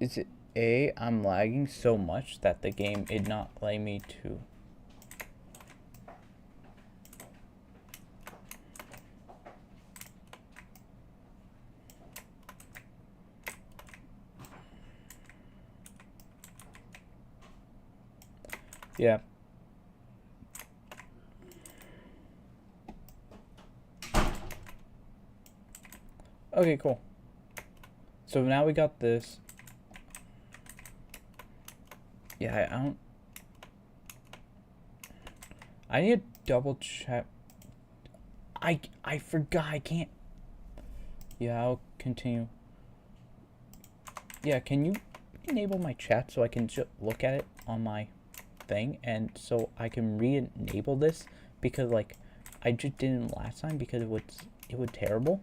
Is it I'm lagging so much that the game did not allow me to. Yeah. Okay, cool. So now we got this. Yeah, I need to double check. I forgot. I can't. Yeah, I'll continue. Yeah, can you enable my chat so I can just look at it on my thing, and so I can re-enable this, because like I just didn't last time because it was terrible.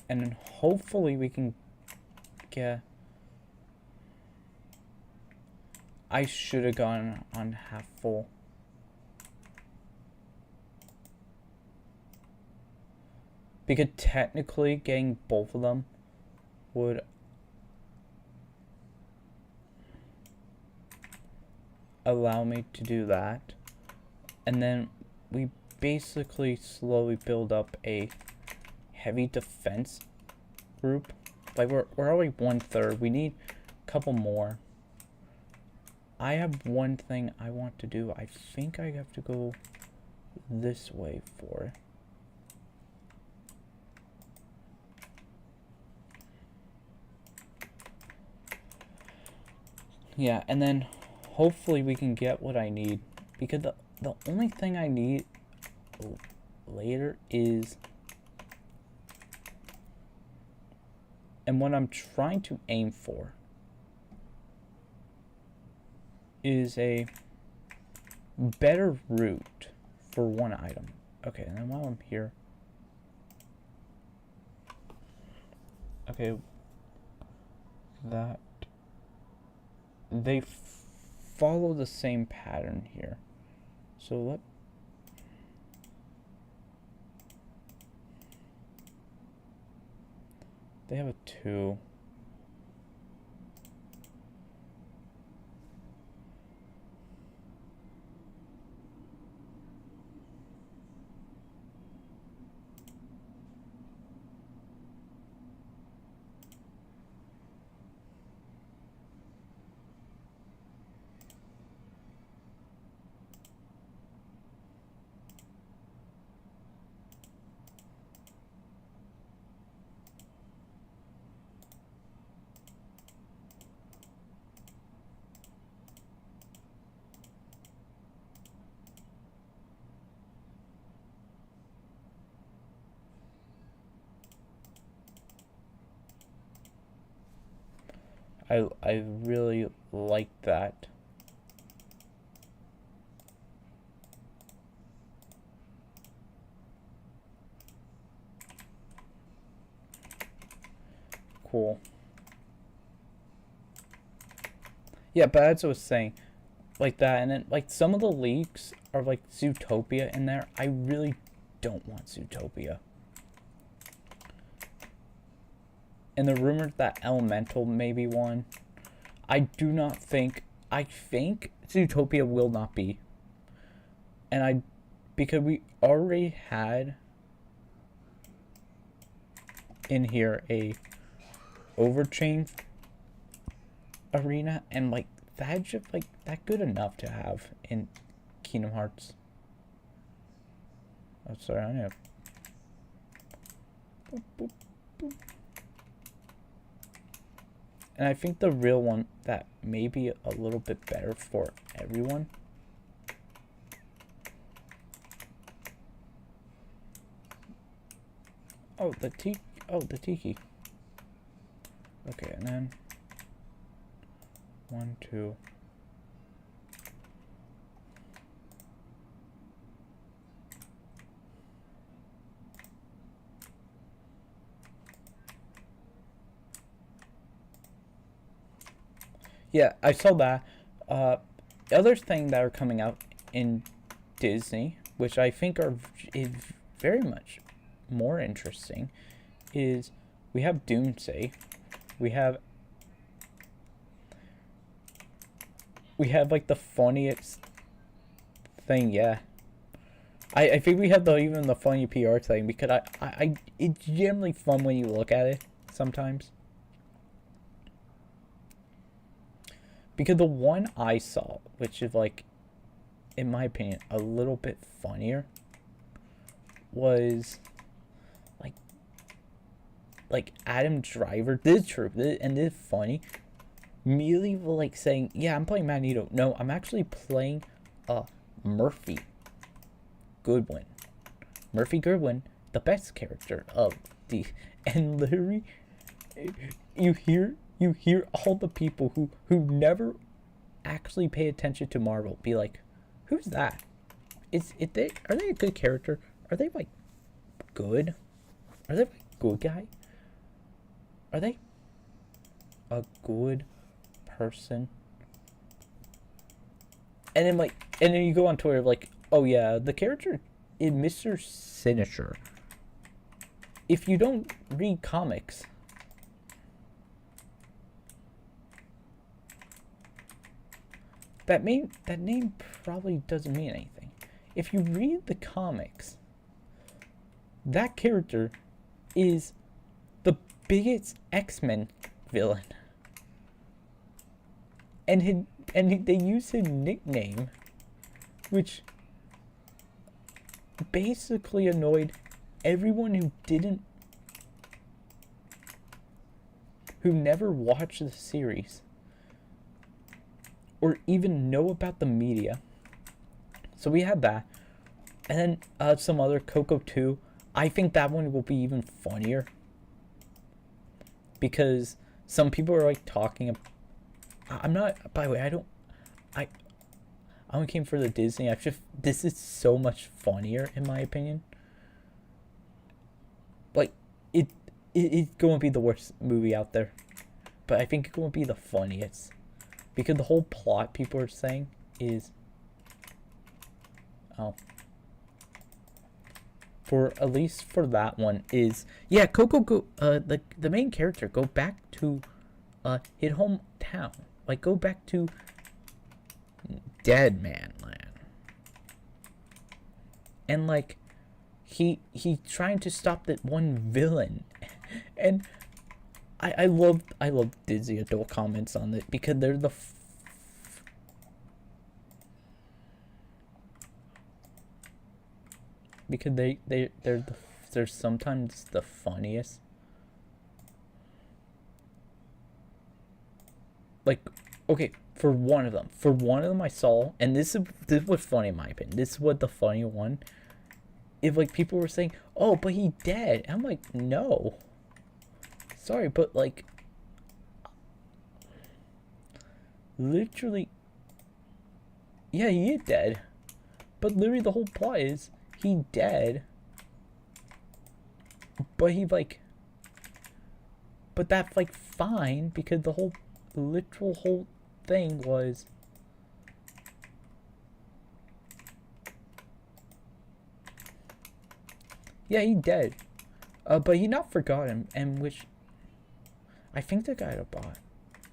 And then hopefully we can get. I should have gone on half full. Because technically getting both of them would allow me to do that. And then we basically slowly build up a heavy defense group. Like we're already 1/3. We need a couple more. I have one thing I want to do. I think I have to go this way for it. Yeah, and then hopefully we can get what I need, because the only thing I need later is, and what I'm trying to aim for is a better route for one item. Okay, and then while I'm here, okay, that they follow the same pattern here. So they have a 2. I really like that. Cool. Yeah, but as I was saying, like that, and then like some of the leaks are like Zootopia in there. I really don't want Zootopia. And the rumor that Elemental may be one. I do not think. I think Zootopia will not be. And because we already had in here a Overchain arena, and like that's just like that good enough to have in Kingdom Hearts. Oh, sorry, I know. Boop, boop, boop. And I think the real one that may be a little bit better for everyone. Oh, the tiki. Okay, and then 1, 2. Yeah, I saw that. Other thing that are coming out in Disney, which I think is very much more interesting, is we have Doomsday. We have like the funniest thing, yeah. I think we have even the funny PR thing because it's generally fun when you look at it sometimes. Because the one I saw, which is like, in my opinion, a little bit funnier, was like Adam Driver. This is true, and this is funny. Merely like saying, "Yeah, I'm playing Magneto." No, I'm actually playing Murphy Goodwin. Murphy Goodwin, the best character of the, and literally, you hear all the people who never actually pay attention to Marvel be like, "Who's that? Are they a good character? Are they like good? Are they a good guy? Are they a good person?" And then you go on Twitter like, "Oh yeah, the character is Mr. Sinister." If you don't read comics, that name probably doesn't mean anything. If you read the comics, that character is the biggest X-Men villain. And they use his nickname, which basically annoyed everyone who never watched the series or even know about the media. So we had that. And then some other Coco 2. I think that one will be even funnier. Because some people are like talking. I'm not, by the way, I only came for the Disney. This is so much funnier in my opinion. Like, it's going to be the worst movie out there. But I think it's going to be the funniest. Because the whole plot people are saying is, for at least for that one is, yeah, Coco the main character go back to his hometown, like go back to Dead Man Land, and like he's trying to stop that one villain, and I love Disney adult comments on it because they're they're sometimes the funniest. Like, okay, for one of them I saw, and this was funny in my opinion. This was the funny one. If like people were saying, "Oh, but he dead," I'm like, no. Sorry, but like, literally, yeah, he is dead. But literally, the whole plot is he dead. But he like, but that's like fine because the whole literal whole thing was. Yeah, he dead. But he not forgotten, and which I think the guy had a bot.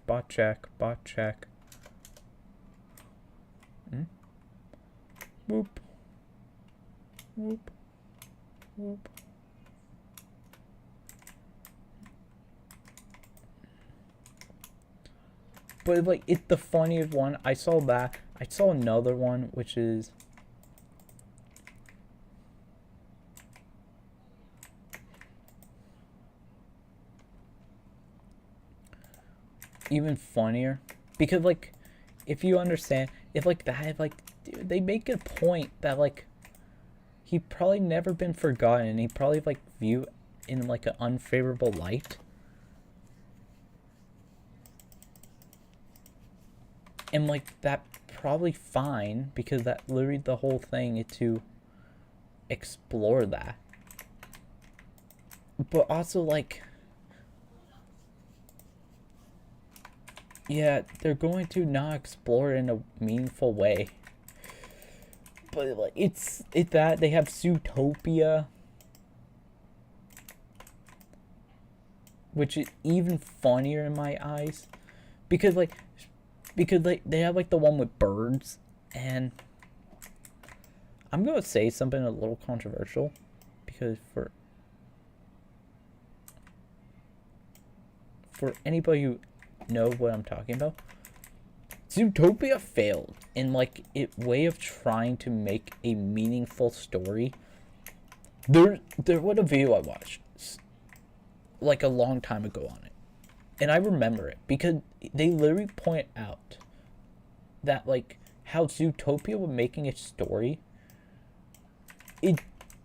Bot check. Whoop. But like, it's the funniest one. I saw that. I saw another one, which is even funnier because like, if you understand, if like that, like they make a point that like he probably never been forgotten, and he probably like view in like an unfavorable light, and like that probably fine because that literally the whole thing is to explore that. But also like, yeah, they're going to not explore it in a meaningful way. But like, it's that they have Zootopia. which is even funnier in my eyes, because they have like the one with birds, and I'm gonna say something a little controversial, because for anybody who knows what I'm talking about, Zootopia failed in like its way of trying to make a meaningful story. There was a video I watched like a long time ago on it, and I remember it because they literally point out that like how Zootopia was making its story, it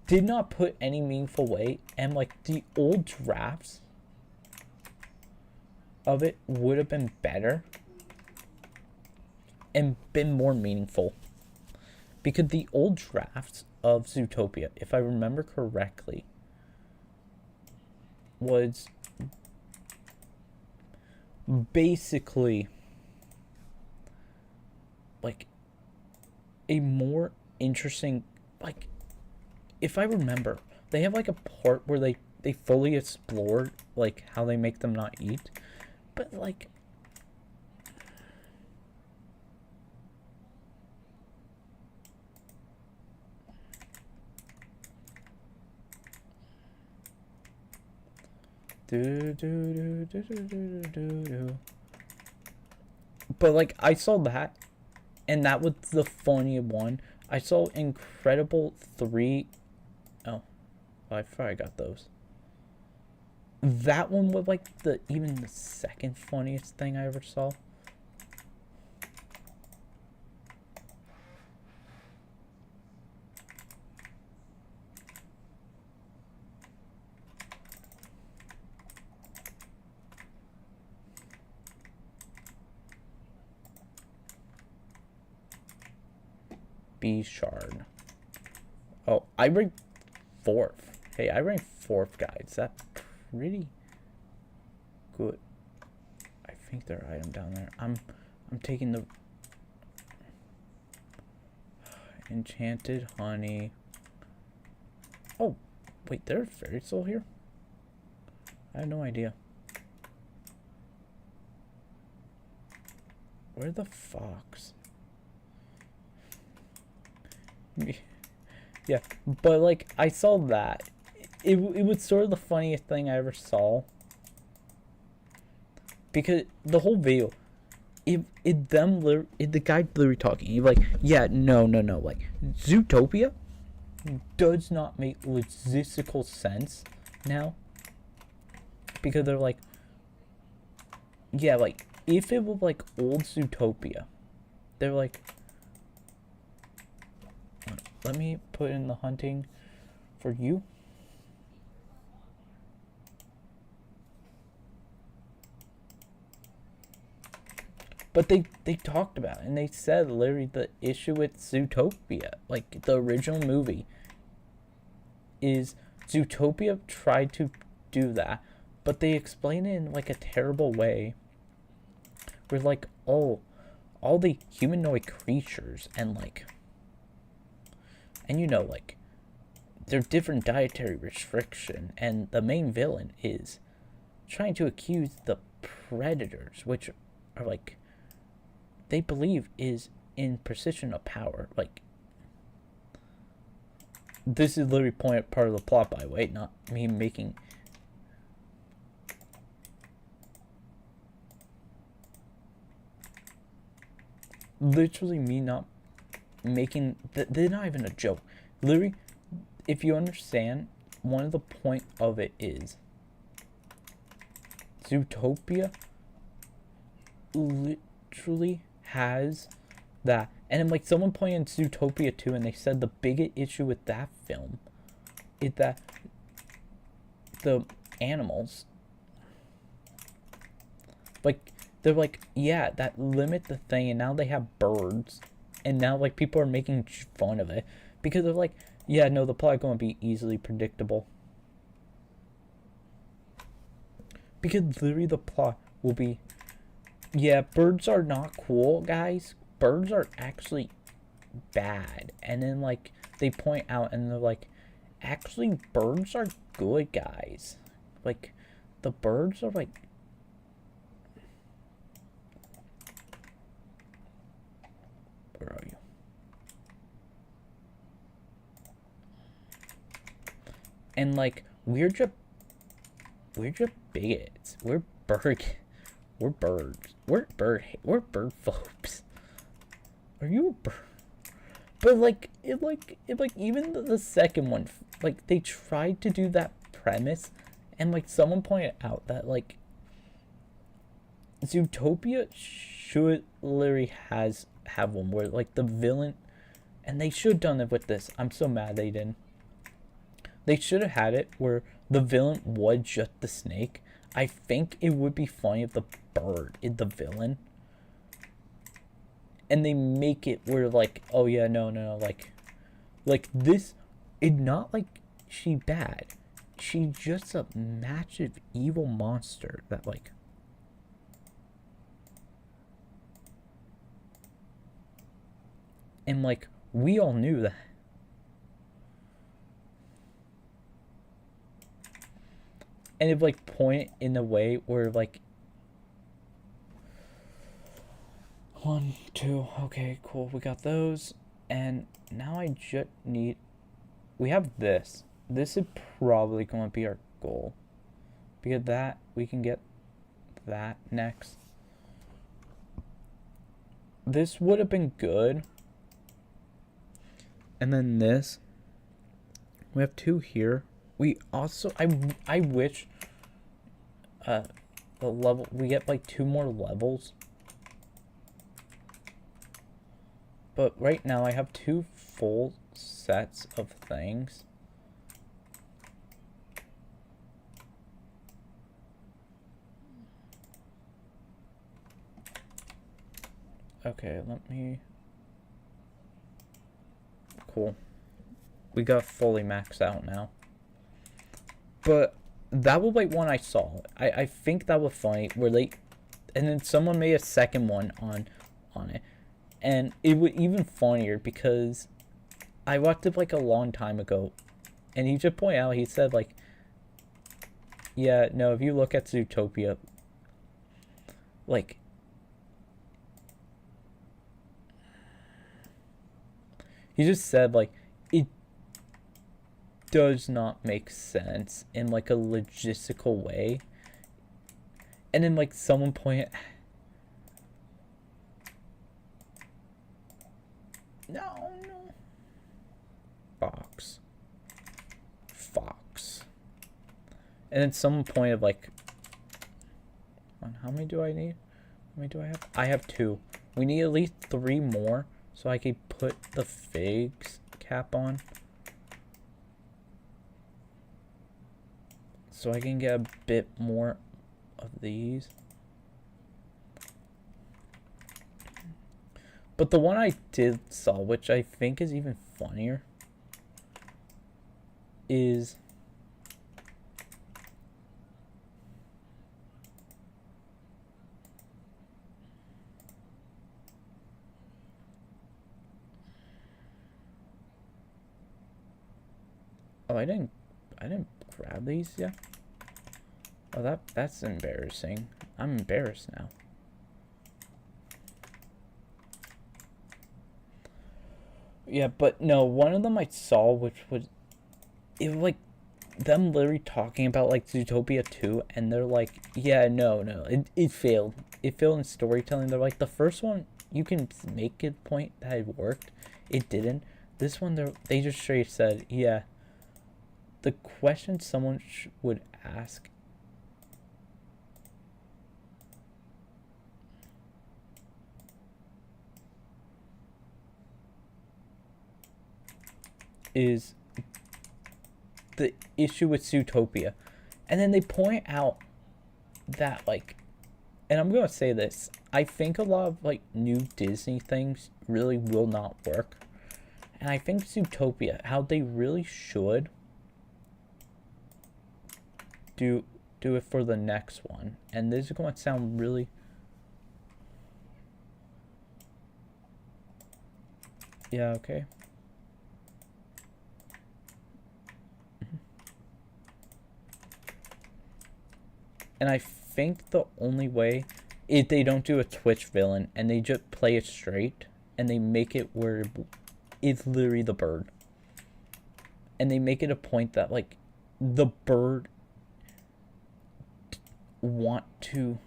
did not put any meaningful way, and like the old drafts of it would have been better and been more meaningful, because the old drafts of Zootopia, if I remember correctly, was basically like a more interesting, like, if I remember, they have like a part where they fully explored like how they make them not eat, but like but like I saw that, and that was the funny one. I saw Incredible 3. Oh, I probably got those. That one was like even the second funniest thing I ever saw. B shard. Oh, I ranked 4th. Hey, I ranked 4th, guys. That's pretty good. I think their item down there. I'm taking the enchanted honey. Oh, wait, there's fairy soul here? I have no idea. Where the fox? Yeah, but like I saw that. It was sort of the funniest thing I ever saw. Because the whole video, the guy literally talking, he's like, yeah, no, like Zootopia does not make logistical sense now. Because they're like, yeah, like if it was like old Zootopia, they're like, let me put in the hunting for you. But they talked about it, and they said literally the issue with Zootopia, like the original movie, is Zootopia tried to do that, but they explain it in like a terrible way. Where like, oh, all the humanoid creatures and like, and you know, like, they're different dietary restriction, and the main villain is trying to accuse the predators, which are like, they believe is in position of power. Like, this is literally part of the plot, by the way, not me making. Literally me not making, they're not even a joke. Literally, if you understand, one of the point of it is Zootopia literally has that. And then like someone pointed in Zootopia 2, and they said the biggest issue with that film is that the animals, like, they're like, yeah, that limit the thing, and now they have birds. And now, like, people are making fun of it. Because they're like, yeah, no, the plot is going to be easily predictable. Because literally the plot will be, yeah, birds are not cool, guys. Birds are actually bad. And then, like, they point out, and they're like, actually, birds are good, guys. Like, the birds are like... Where are you? And like, we're just bigots. We're bird phobes. Are you a bird? But like, even the second one, like, they tried to do that premise, and like, someone pointed out that like, Zootopia should literally have one where like the villain, and they should have done it with this. I'm so mad they didn't. They should have had it where the villain was just the snake. I think it would be funny if the bird is the villain. And they make it where like, oh yeah, no, like this, it's not like she bad. She's just a massive evil monster that like... And like, we all knew that. And it like point in a way where like 1, 2, okay, cool, we got those. And now I just need, we have this. This is probably going to be our goal, because that, we can get that next. This would have been good. And then this, we have 2 here. We also, I wish the level, we get like 2 more levels. But right now I have 2 full sets of things. Okay, let me... Cool. We got fully maxed out now. But that was like one I saw. I think that was funny where they... And then someone made a second one on it. And it was even funnier because I watched it like a long time ago. And he just pointed out, he said like... Yeah, no, if you look at Zootopia... Like... He just said like... It does not make sense in like a logistical way. And then like someone pointed... No. Fox. And then someone pointed like... How many do I need? How many do I have? I have 2. We need at least 3 more so I can put the figs cap on. So I can get a bit more of these. But the one I did saw, which I think is even funnier, is... Oh, I didn't grab these yet. Oh, that's embarrassing. I'm embarrassed now. Yeah, but no, one of them I saw, which was, it was like them literally talking about like Zootopia 2, and they're like, yeah, no, it failed. It failed in storytelling. They're like, the first one, you can make a point that it worked. It didn't. This one, they just straight said, yeah. The question someone would ask is the issue with Zootopia. And then they point out that, like, and I'm going to say this, I think a lot of, like, new Disney things really will not work. And I think Zootopia, how they really should do it for the next one. And this is going to sound really... Yeah, okay. And I think the only way is they don't do a Twitch villain and they just play it straight and they make it where it's literally the bird. And they make it a point that, like, the bird want to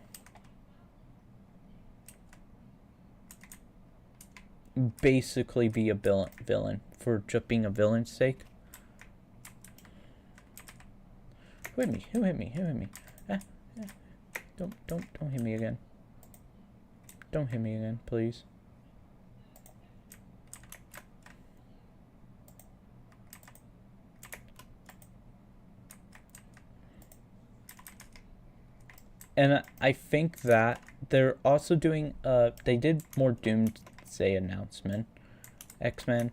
basically be a villain for just being a villain's sake. Who hit me? Who hit me? Who hit me? Don't hit me again. Don't hit me again, please. And I think that they're also doing, they did more Doomsday announcement. X-Men.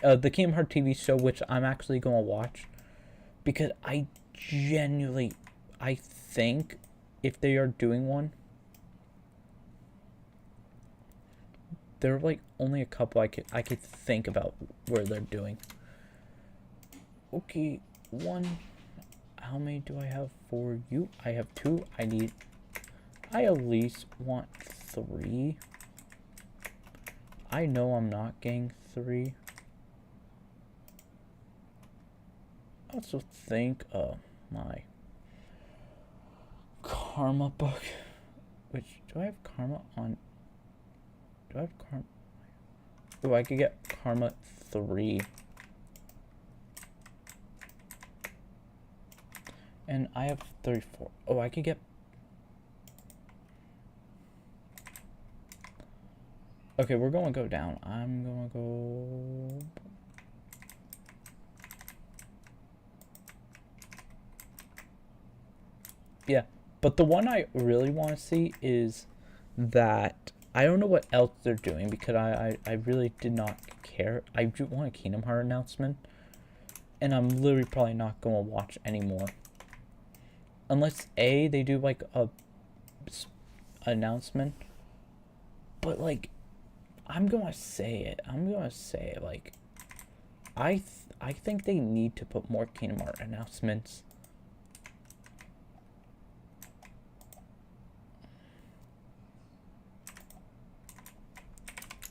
The Kingdom Hearts TV show, which I'm actually going to watch. Because I genuinely, I think if they are doing one, there are like only a couple I could think about where they're doing. Okay, one. How many do I have for you? I have 2. I at least want 3. I know I'm not getting 3. I also think my karma book. Which, do I have karma on? Do I have karma? Oh, I could get karma 3. And I have 34. Oh, I could get... Okay, we're going to go down. I'm going to go... Yeah, but the one I really want to see is that... I don't know what else they're doing because I really did not care. I do want a Kingdom Hearts announcement. And I'm literally probably not going to watch anymore. Unless they do like a announcement. But like, I'm gonna say it. Like, I think they need to put more Kingdom Hearts announcements.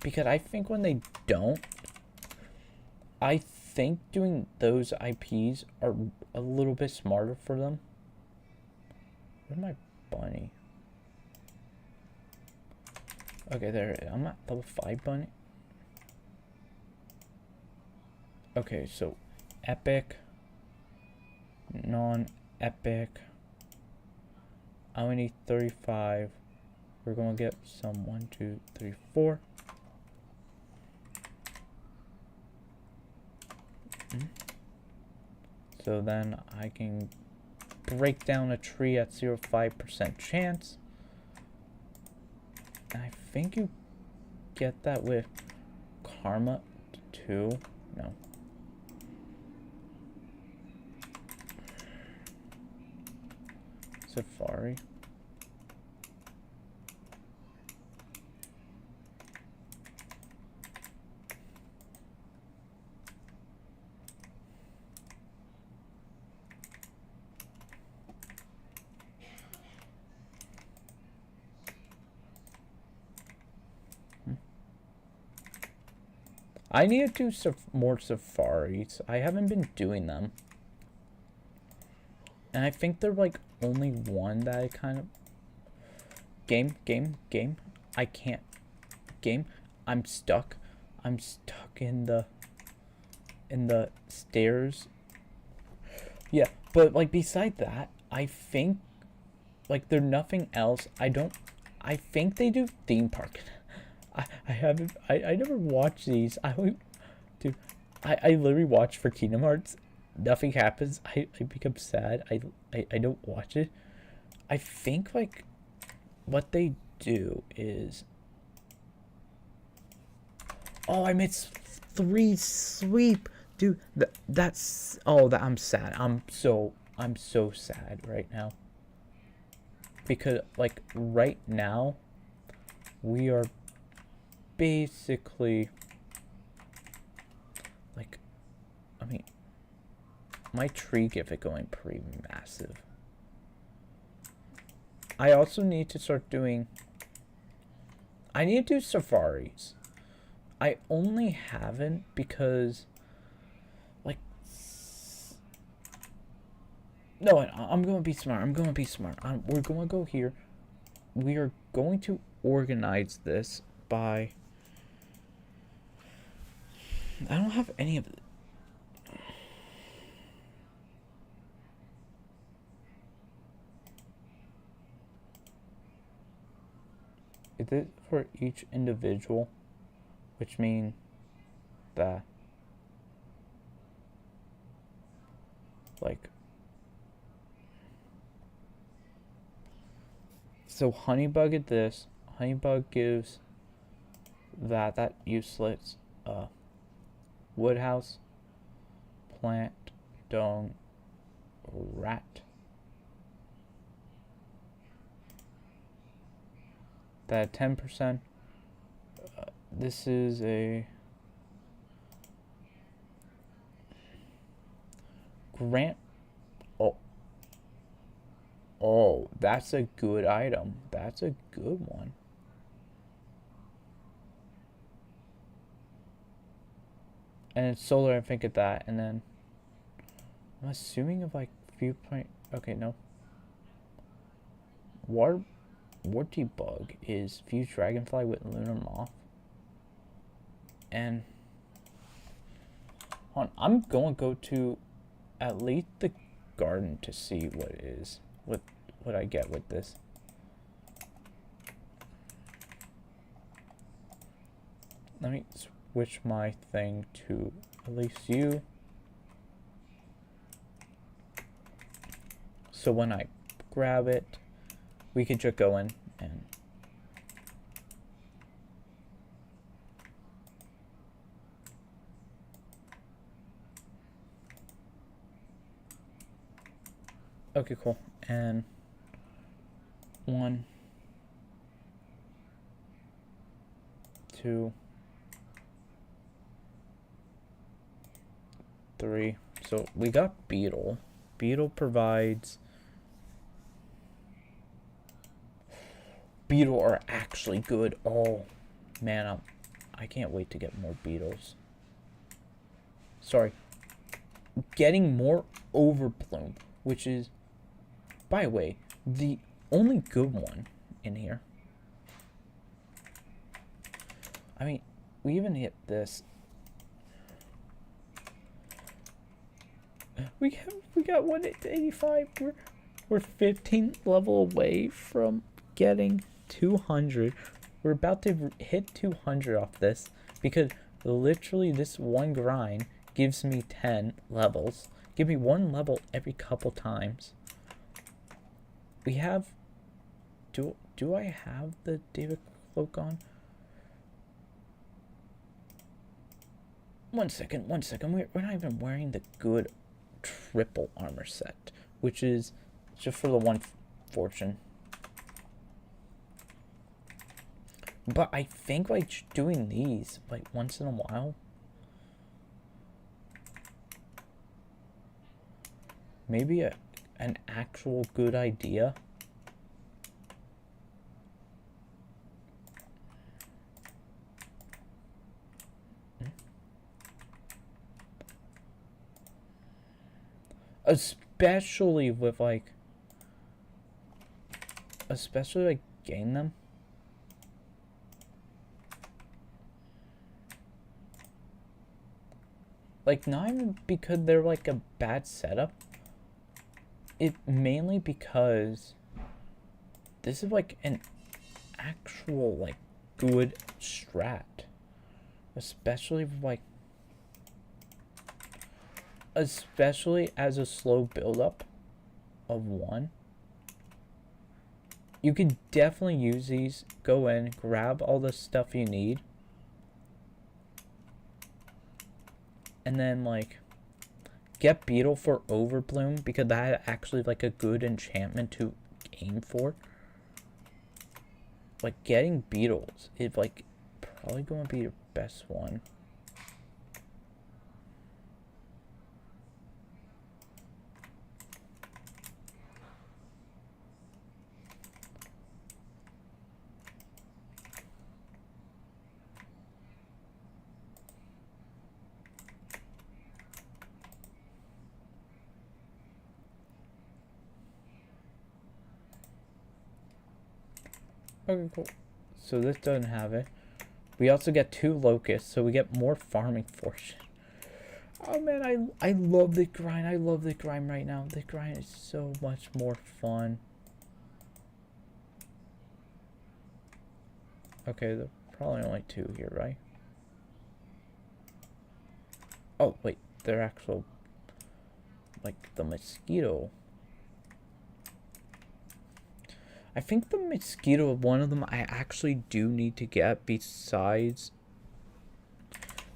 Because I think when they don't, I think doing those IPs are a little bit smarter for them. Where's my bunny? Okay, there. I'm at level 5 bunny. Okay, so epic, non-epic. I only need 35. We're gonna get some 1, 2, 3, 4. So then I can break down a tree at 0.5% chance. And I think you get that with karma too. No. Safari. I need to do more safaris. I haven't been doing them. And I think they're like only one that I kind of... Game. I can't. Game. I'm stuck. I'm stuck in the stairs. Yeah, but like beside that, I think like there's nothing else. I think they do theme park. I never watch these. Dude, I literally watch for Kingdom Hearts. Nothing happens. I become sad. I don't watch it. I think like what they do is... Oh, I missed 3 sweep. Dude, that's... Oh, I'm sad. I'm so sad right now. Because like right now we are basically like, I mean, my tree give it going pretty massive. I also need to start doing... I need to do safaris. I only haven't because... Like... No, I'm going to be smart. I'm going to be smart. We're going to go here. We are going to organize this by... I don't have any of it. Is it for each individual? Which means that, like, so Honeybug at this. Honeybug gives that useless woodhouse, plant, dung, rat. That 10%. This is a grant. Oh, that's a good item. That's a good one. And it's solar, I think, at that. And then I'm assuming of like viewpoint. Okay, no. Warty bug is fuse dragonfly with lunar moth. And I'm going to go to at least the garden to see what it is, what I get with this. Let me switch my thing to at least you. So when I grab it, we could just go in and okay, cool. And 1, 2, 3. So we got beetle. Beetle provides. Beetle are actually good. Oh man, I can't wait to get more beetles. Sorry. Getting more overbloom, which is, by the way, the only good one in here. I mean, we even hit this. We got 185. We're 15th level away from getting 200. We're about to hit 200 off this because literally this one grind gives me 10 levels. Give me 1 level every couple times. We have... Do I have the David cloak on? One second. We're not even wearing the good triple armor set, which is just for the 1 fortune. But I think like doing these like once in a while, maybe an actual good idea. Especially with like gain them. Like, not even because they're like a bad setup. It mainly because this is like an actual like good strat. Especially like as a slow build up of 1. You can definitely use these. Go in, grab all the stuff you need. And then like get beetle for overbloom because that actually like a good enchantment to aim for. Like getting beetles is like probably going to be your best one. Okay, cool. So this doesn't have it. We also get 2 locusts, so we get more farming fortune. Oh man, I love the grind. I love the grind right now. The grind is so much more fun. Okay, there are probably only 2 here, right? Oh, wait. They're actual, like, the mosquito. I think the mosquito, one of them I actually do need to get besides.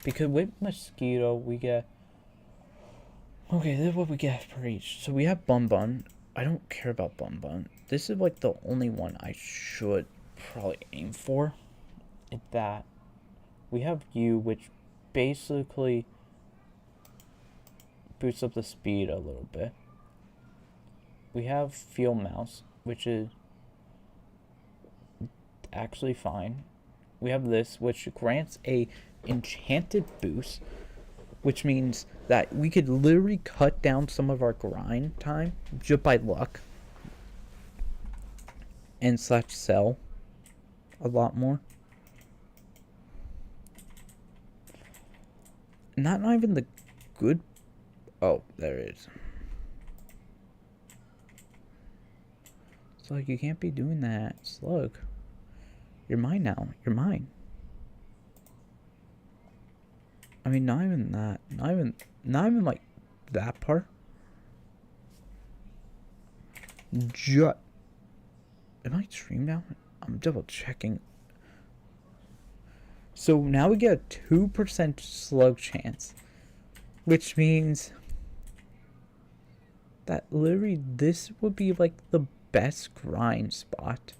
Because with mosquito, we get. Okay, this is what we get for each. So we have Bun Bun. I don't care about Bun Bun. This is like the only one I should probably aim for. It's that. We have you, which basically boosts up the speed a little bit. We have Field Mouse, which is actually fine. We have this, which grants a enchanted boost, which means that we could literally cut down some of our grind time just by luck and slash sell a lot more. Not even the good. Oh, there it is. Slug, you can't be doing that. Slug, you're mine now. You're mine. I mean, not even that. Not even like that part. Am I stream now? I'm double checking. So now we get a 2% slug chance, which means that literally this would be like the best grind spot.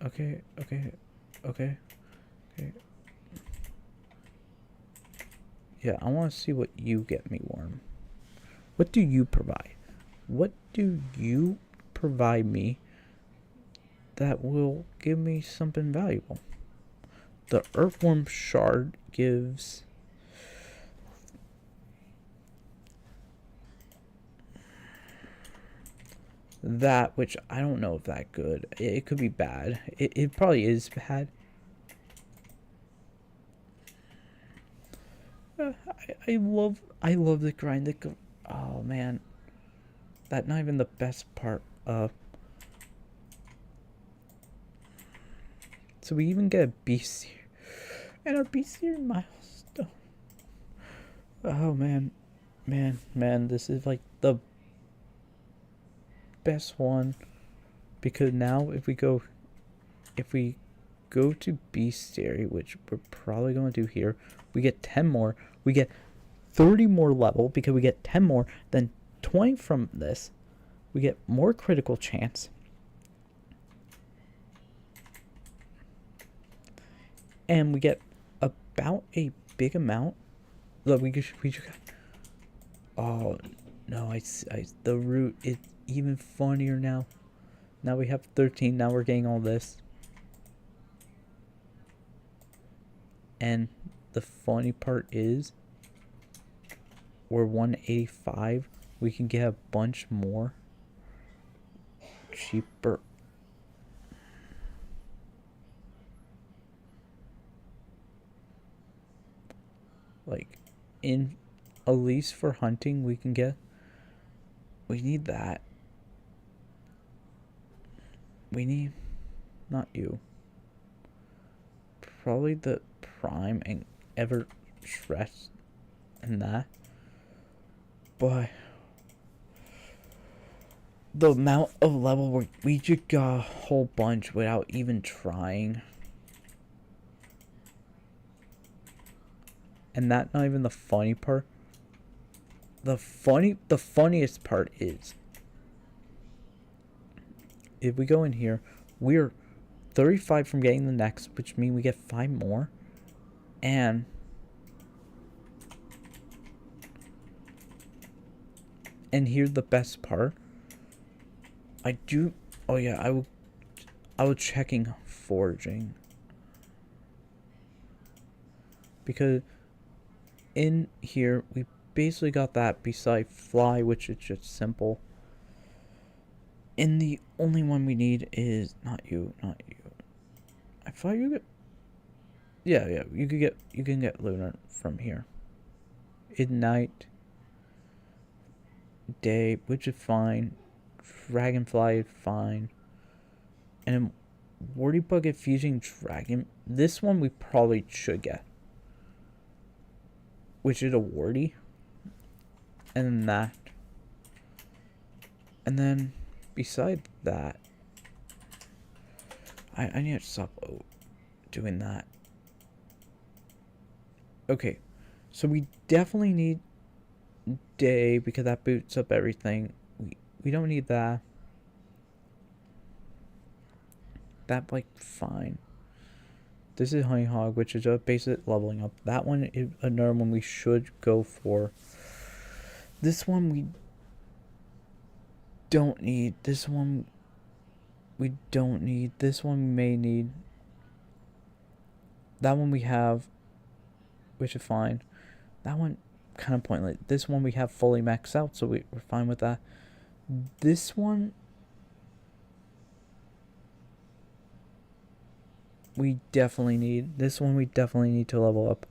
Okay. Yeah, I want to see what you get me, Worm. What do you provide? What do you provide me that will give me something valuable? The Earthworm Shard gives... that, which I don't know if that good. It could be bad. It probably is bad. I love the grind. Oh man, that's not even the best part of. So we even get a beast here, and our beast here milestone. Oh man, this is like the best one, because now if we go to bestiary, which we're probably going to do here, we get 10 more. We get 30 more level because we get 10 more, then 20 from this. We get more critical chance. And we get about a big amount. Look, we just got... Oh, no, the root is even funnier now. Now we have 13. Now we're getting all this. And the funny part is, we're 185. We can get a bunch more cheaper. Like, in at least for hunting, we can get. We need that. We need, not you. Probably the prime and ever stress and that. But the amount of level we just got a whole bunch without even trying. And that's not even the funny part. The funniest part is, if we go in here, we're 35 from getting the next, which means we get 5 more. And here's the best part. Oh yeah, I was checking foraging, because in here we basically got that beside fly, which is just simple. And the only one we need is not you. I thought you could. Yeah. You can get lunar from here. Ignite. Day, which is fine. Dragonfly, fine. And Warty Bug Fusing Dragon. This one we probably should get. Which is a Warty. And then that. And then, beside that, I need to stop doing that. Okay, so we definitely need Day because that boots up everything. We don't need that. That, like, fine. This is Honey Hog, which is a basic leveling up. That one is another one we should go for. This one we don't need. This one we don't need. This one we may need. That one we have, which is fine. That one kind of pointless. This one we have fully maxed out, so we're fine with that. This one we definitely need. This one we definitely need to level up.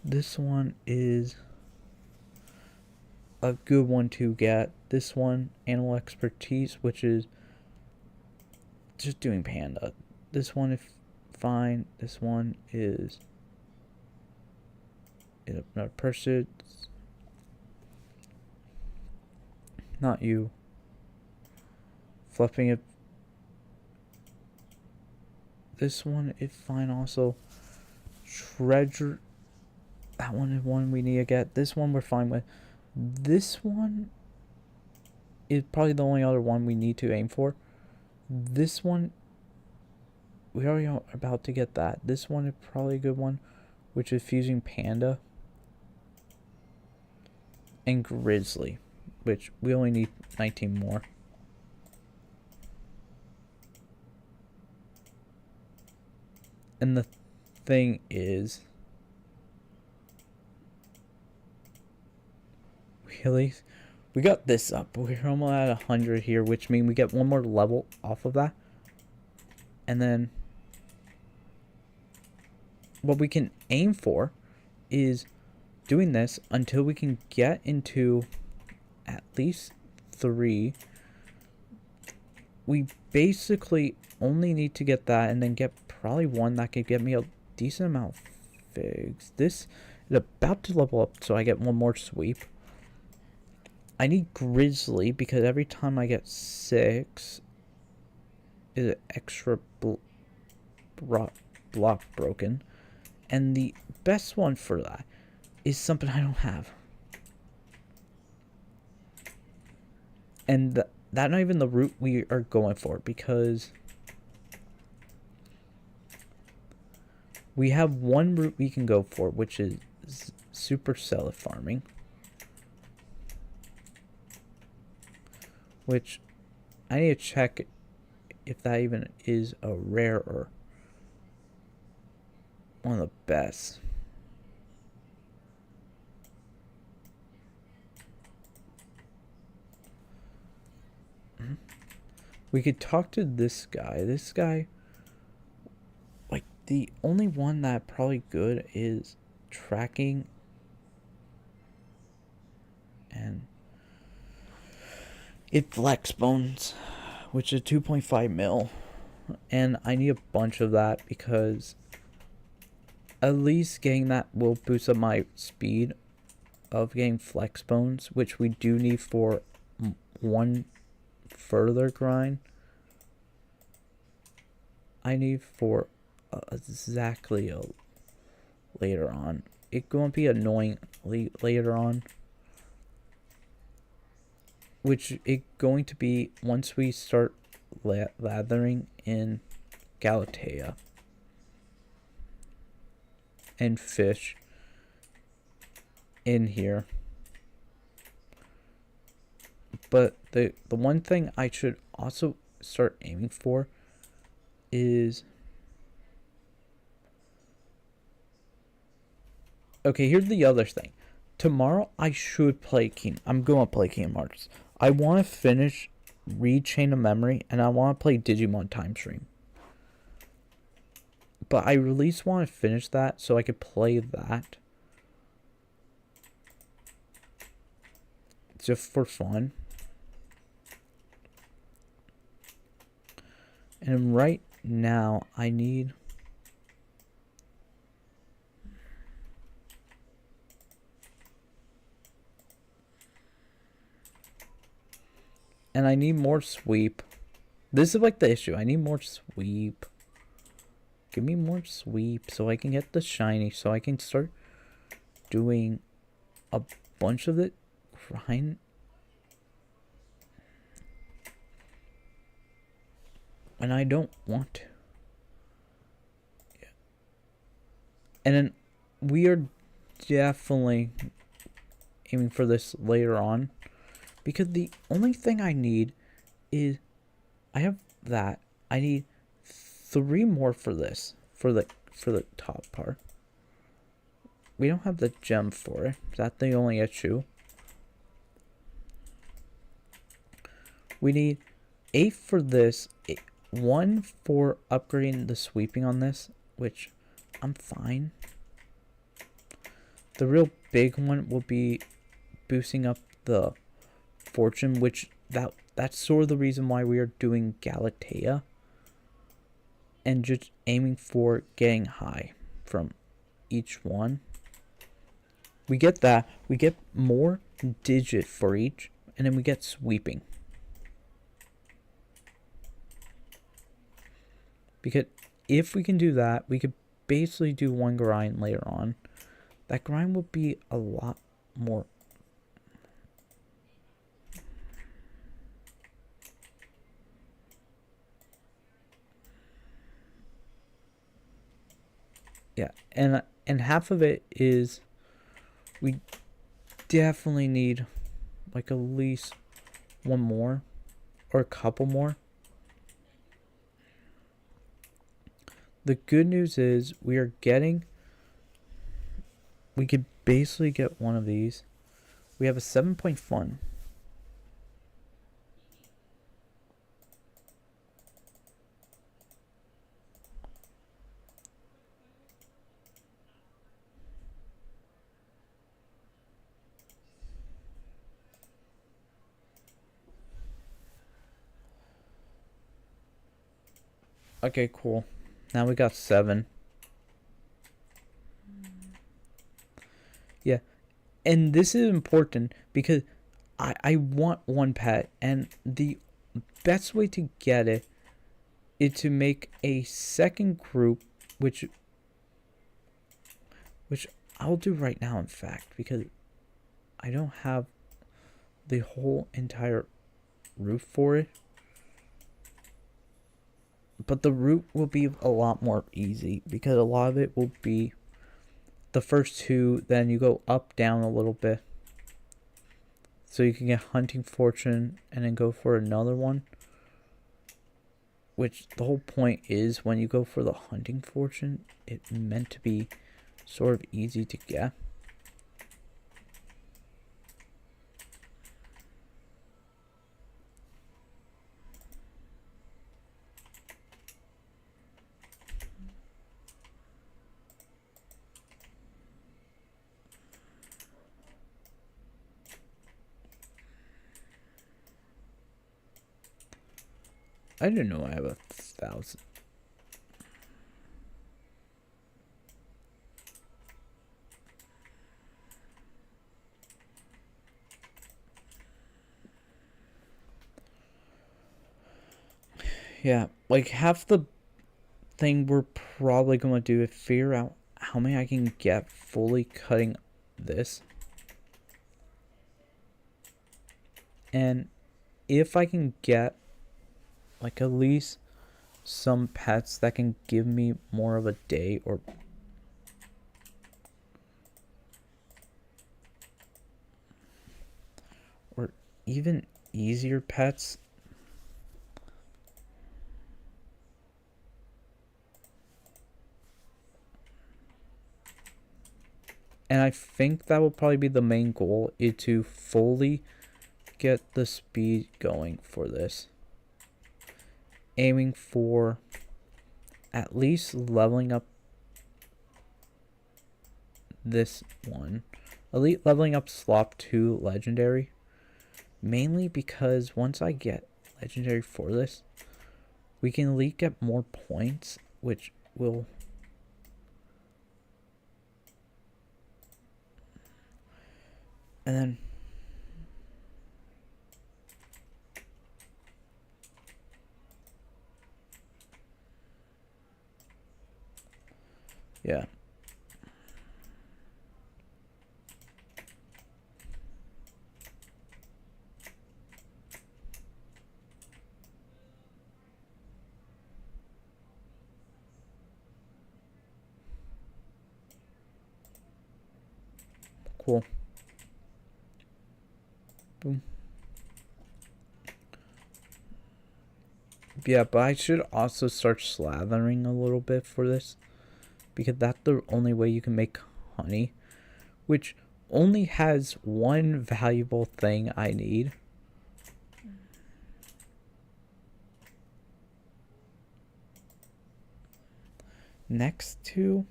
This one is a good one to get. This one, Animal Expertise, which is just doing Panda. This one is fine. This one is another person. Not you. Fluffing it. This one is fine also. Treasure. That one is one we need to get. This one we're fine with. This one is probably the only other one we need to aim for. This one, we already are about to get that. This one is probably a good one, which is Fusing Panda. And Grizzly, which we only need 19 more. And the thing is, really, we got this up. We're almost at 100 here, which means we get one more level off of that. And then what we can aim for is doing this until we can get into at least 3. We basically only need to get that and then get probably one that could get me a decent amount of figs. This is about to level up, so I get one more sweep. I need Grizzly because every time I get 6 is an extra block broken. And the best one for that is something I don't have. And that's not even the route we are going for, because we have one route we can go for, which is supercell farming. Which I need to check if that even is a rare or one of the best. We could talk to this guy. This guy, like, the only one that probably good is tracking and it flex bones, which is 2.5 mil, and I need a bunch of that because at least getting that will boost up my speed of getting flex bones, which we do need for one further grind. I need for exactly later on. It won't be annoying later on, which it going to be once we start lathering in Galatea and fish in here. But the one thing I should also start aiming for is, okay, here's the other thing. Tomorrow I should play King. I'm going to play Kingdom Hearts. I want to finish read chain of memory, and I want to play Digimon Time Stream. But I at least want to finish that so I could play that. Just for fun. And right now, I need... And I need more sweep. This is like the issue. I need more sweep. Give me more sweep so I can get the shiny. So I can start doing a bunch of it. Grind. And I don't want to. Yeah. And then we are definitely aiming for this later on. Because the only thing I need is, I have that. I need 3 more for this, for the top part. We don't have the gem for it. That's the only issue. We need 8 for this, 1 for upgrading the sweeping on this, which I'm fine. The real big one will be boosting up the fortune, which that's sort of the reason why we are doing Galatea, and just aiming for getting high from each one. We get that, we get more digit for each, and then we get sweeping. Because if we can do that, we could basically do 1 grind later on. That grind will be a lot more. Yeah, and half of it is, we definitely need like at least 1 more or a couple more. The good news is we could basically get one of these. We have a 7-point fun. Okay, cool. Now we got 7. Yeah. And this is important because I want 1 pet, and the best way to get it is to make a second group, which I'll do right now, in fact, because I don't have the whole entire route for it. But the route will be a lot more easy because a lot of it will be the first 2, then you go up, down a little bit. So you can get hunting fortune and then go for another one. Which the whole point is, when you go for the hunting fortune, it's meant to be sort of easy to get. I didn't know I have 1,000. Yeah, like half the thing we're probably going to do is figure out how many I can get fully cutting this. And if I can get like at least some pets that can give me more of a day, or even easier pets. And I think that will probably be the main goal, is to fully get the speed going for this. Aiming for at least leveling up this one. Elite leveling up slot 2 legendary. Mainly because once I get legendary for this, we can at least get more points, which will and then yeah. Cool. Boom. Yeah, but I should also start slathering a little bit for this, because that's the only way you can make honey, which only has one valuable thing I need. Next to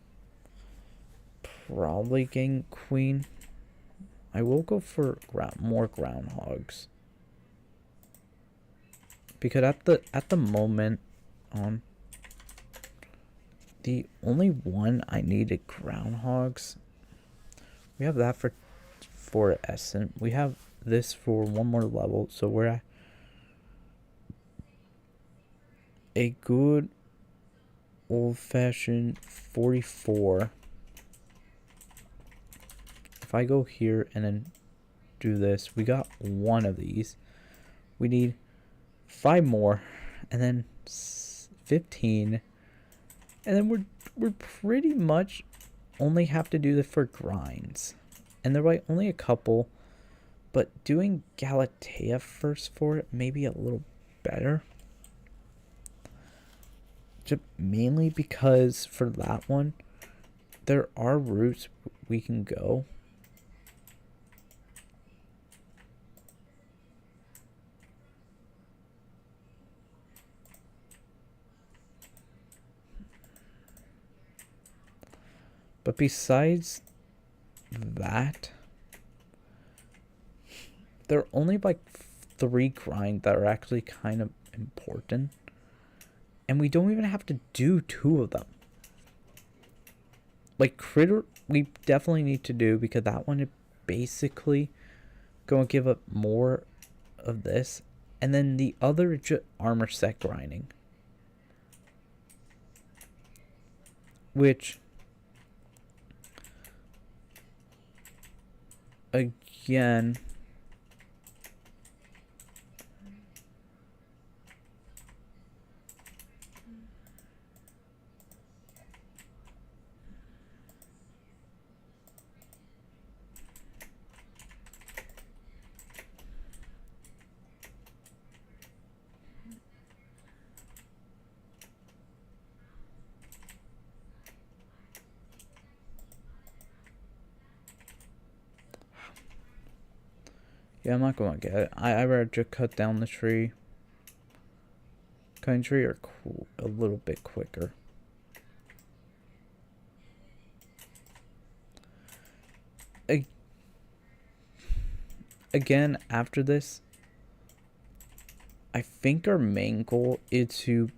probably getting queen, I will go for more groundhogs, because at the moment, the only one I needed groundhogs. We have that for essence. We have this for one more level, so we're at a good old-fashioned 44. If I go here and then do this, we got one of these. We need 5 more, and then 15, and then we're pretty much only have to do this for grinds, and there are only a couple, but doing Galatea first for it may be a little better. Just mainly because for that one, there are routes we can go. But besides that, there are only like 3 grinds that are actually kind of important. And we don't even have to do 2 of them. Like critter, we definitely need to do, because that one is basically going to give up more of this. And then the other armor set grinding. Which, again, yeah, I'm not going to get it. I rather just cut down the tree. Cutting tree are cool, a little bit quicker. Again, after this, I think our main goal is to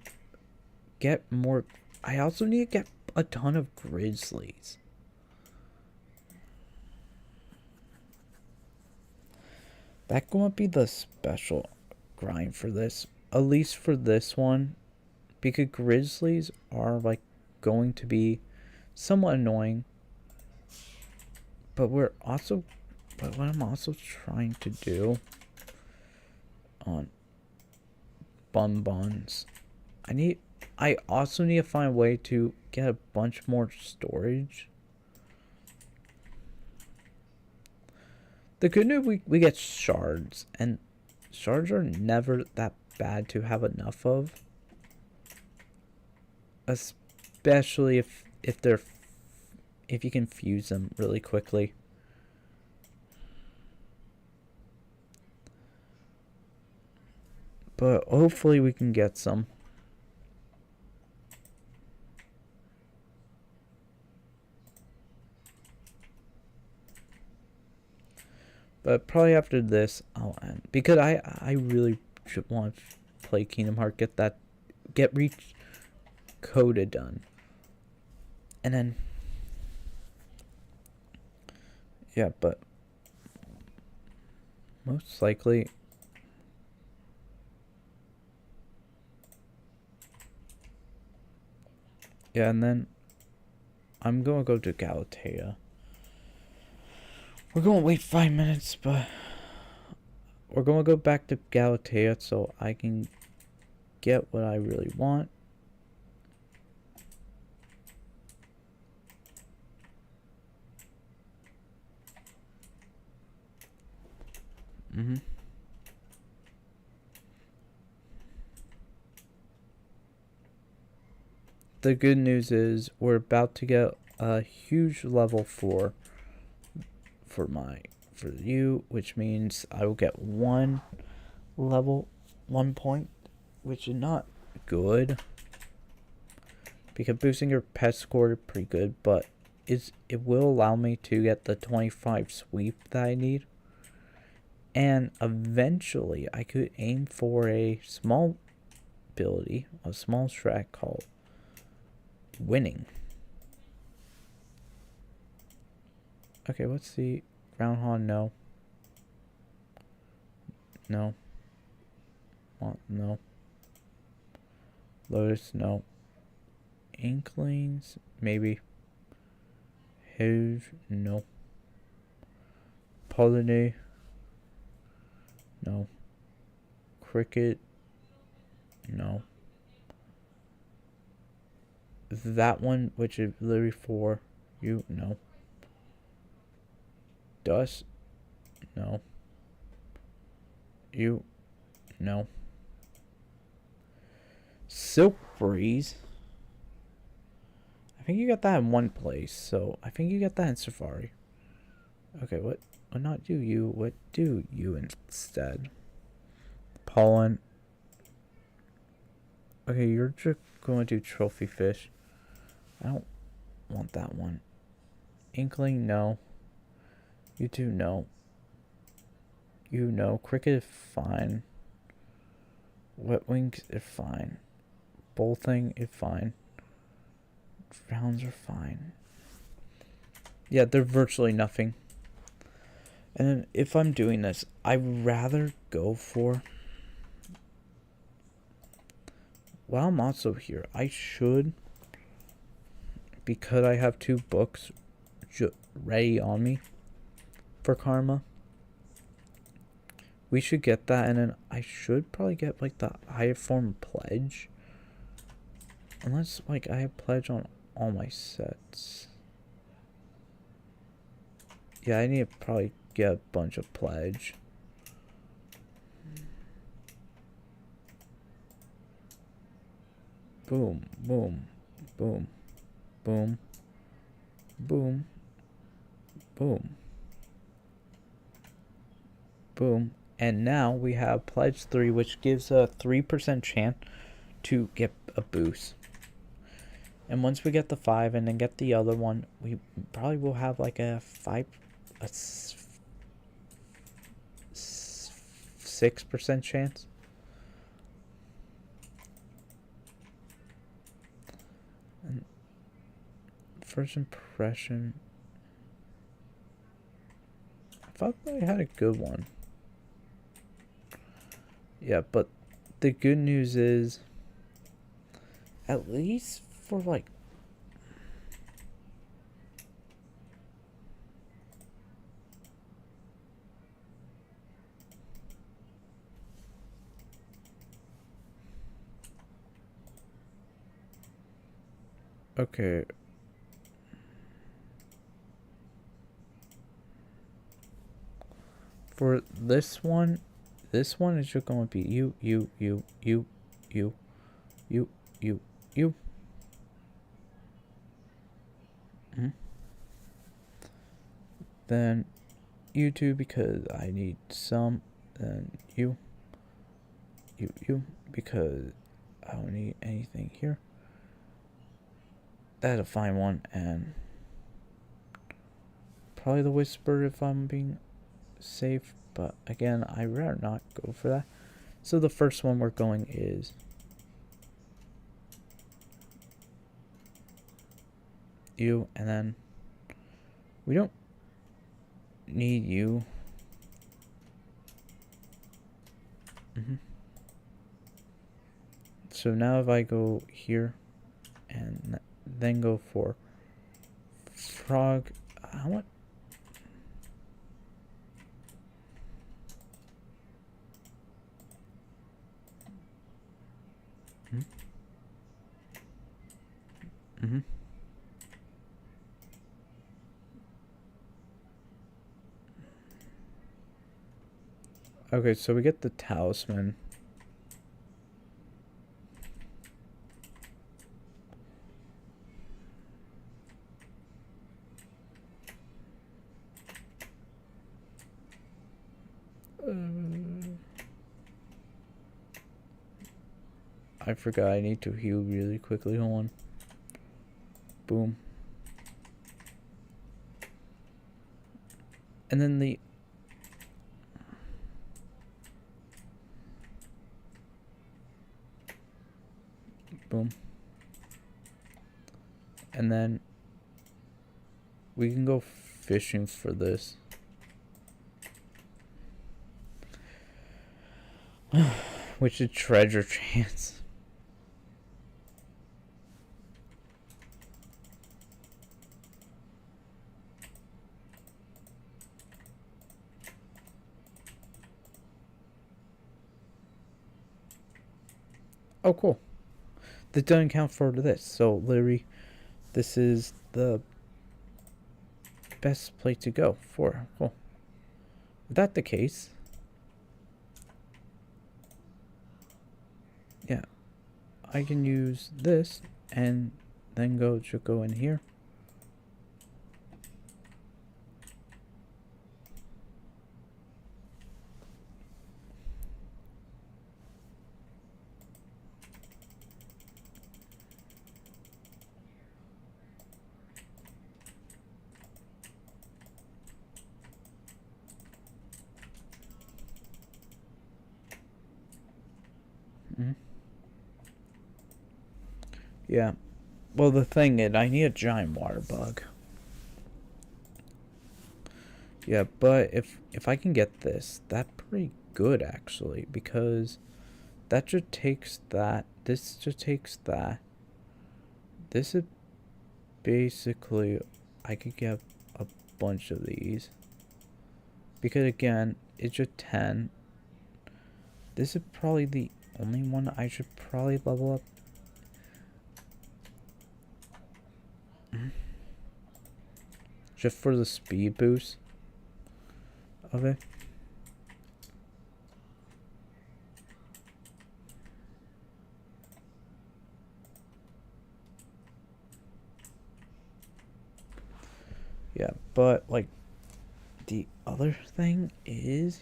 get more. I also need to get a ton of grizzlies. That's going to be the special grind for this, at least for this one, because grizzlies are like going to be somewhat annoying. But what I'm also trying to do on buns, I also need to find a way to get a bunch more storage. The good news, we get shards, and shards are never that bad to have enough of, especially if you can fuse them really quickly. But hopefully we can get some. But probably after this, I'll end. Because I really should want to play Kingdom Hearts, get Reach Coda done. And then, yeah, but most likely, yeah, and then I'm gonna go to Galatea. We're gonna wait 5 minutes, but we're gonna go back to Galatea so I can get what I really want. The good news is we're about to get a huge level 4 for you, which means I will get 1 level 1 point, which is not good because boosting your pet score is pretty good, but it will allow me to get the 25 sweep that I need. And eventually I could aim for a small ability, a small strat called winning. Okay, let's see. Groundhog, no. No. No. Lotus, no. Inklings, maybe. Huge, no. Polyny, no. Cricket, no. That one, which is literally for you, no. Dust, no. You, no. Silk Breeze. I think you got that in one place, so I think you got that in Safari. Okay, what not do you? What do you instead? Pollen. Okay, you're just going to do Trophy Fish. I don't want that one. Inkling, no. You two, no. You know. Cricket is fine. Wet Wings is fine. Bolting is fine. Rounds are fine. Yeah, they're virtually nothing. And then if I'm doing this, I'd rather go for... While I'm also here, I should... Because I have 2 books ready on me for Karma. We should get that, and then I should probably get like the higher form pledge. Unless like I have pledge on all my sets. Yeah, I need to probably get a bunch of pledge. Boom, boom, boom, boom, boom, boom, boom. And now we have pledge 3, which gives a 3% chance to get a boost. And once we get the 5 and then get the other one, we probably will have like a 6% chance. And first impression, I thought I had a good one. Yeah, but the good news is, at least for like okay. For this one is just going to be you. Then you two because I need some. Then you. you, because I don't need anything here. That's a fine one, and probably the whisper if I'm being safe, but again, I'd rather not go for that. So the first one we're going is you, and then we don't need you. So now if I go here and then go for frog, I want Okay, so we get the talisman. I forgot I need to heal really quickly. Hold on. Boom. And then the boom. And then we can go fishing for this. Which is treasure chance. Oh, cool. That doesn't count for this. So, literally, this is the best place to go for. Cool. Is that the case? Yeah. I can use this and then go in here. Yeah. Well, the thing is, I need a giant water bug. Yeah, but if I can get this, that's pretty good actually, because that just takes that. This just takes that. This is basically, I could get a bunch of these. Because again, it's just 10. This is probably the only one I should probably level up. Just for the speed boost of it. Yeah, but like the other thing is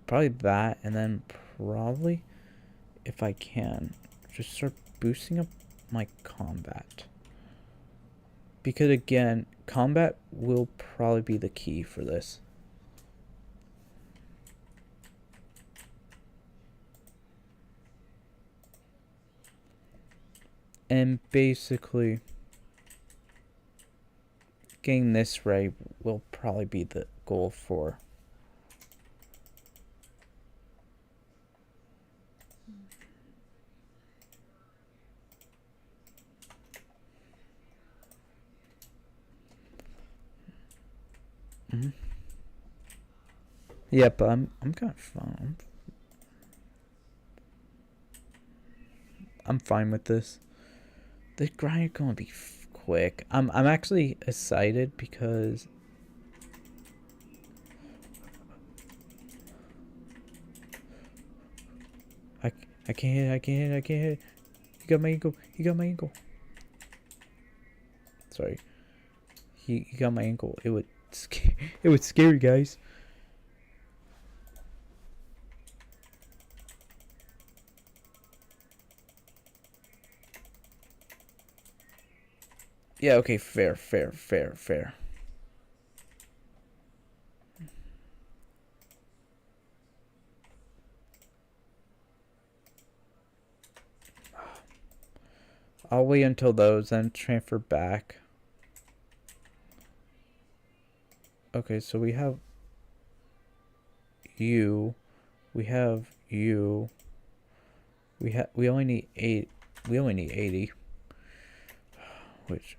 probably that, and then probably, if I can, just start boosting up my combat. Because again, combat will probably be the key for this. And basically, getting this right will probably be the goal for yeah, but I'm kind of fine. I'm fine with this. The grind is gonna be quick. I'm actually excited because I can't hit. You got my eagle. Sorry. He got my ankle. It would scare you guys. Yeah, okay, fair. I'll wait until those, then transfer back. Okay, so we have you. We have you. We only need 8. We only need 80. Which...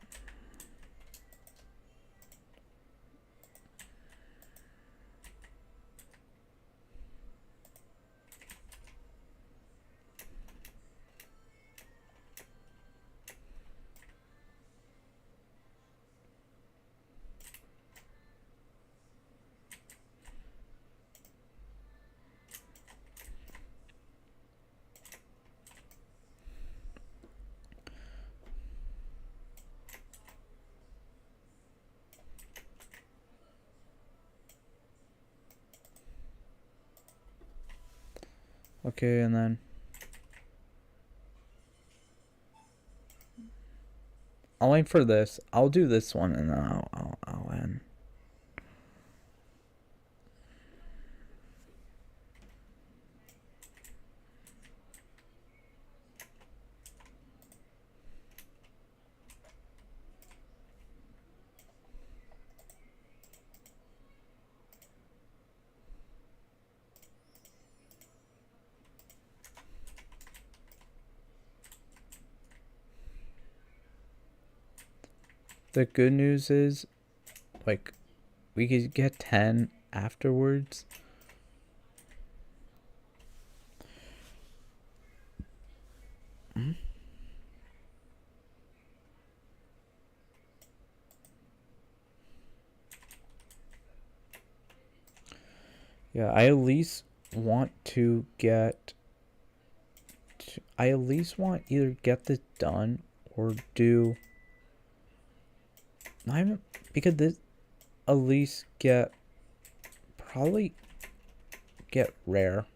Okay, and then I'll aim for this. I'll do this one, and then I'll end. The good news is, like, we could get 10 afterwards. Yeah, I at least want to get... I at least want either get this done or do... because this at least get... Probably get rare.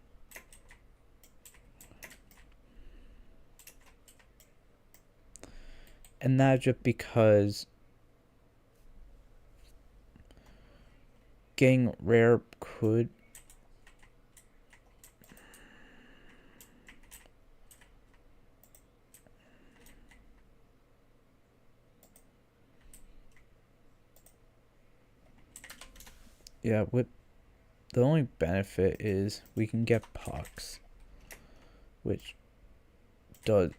And that's just because getting rare could... Yeah, with the only benefit is we can get pucks, which does...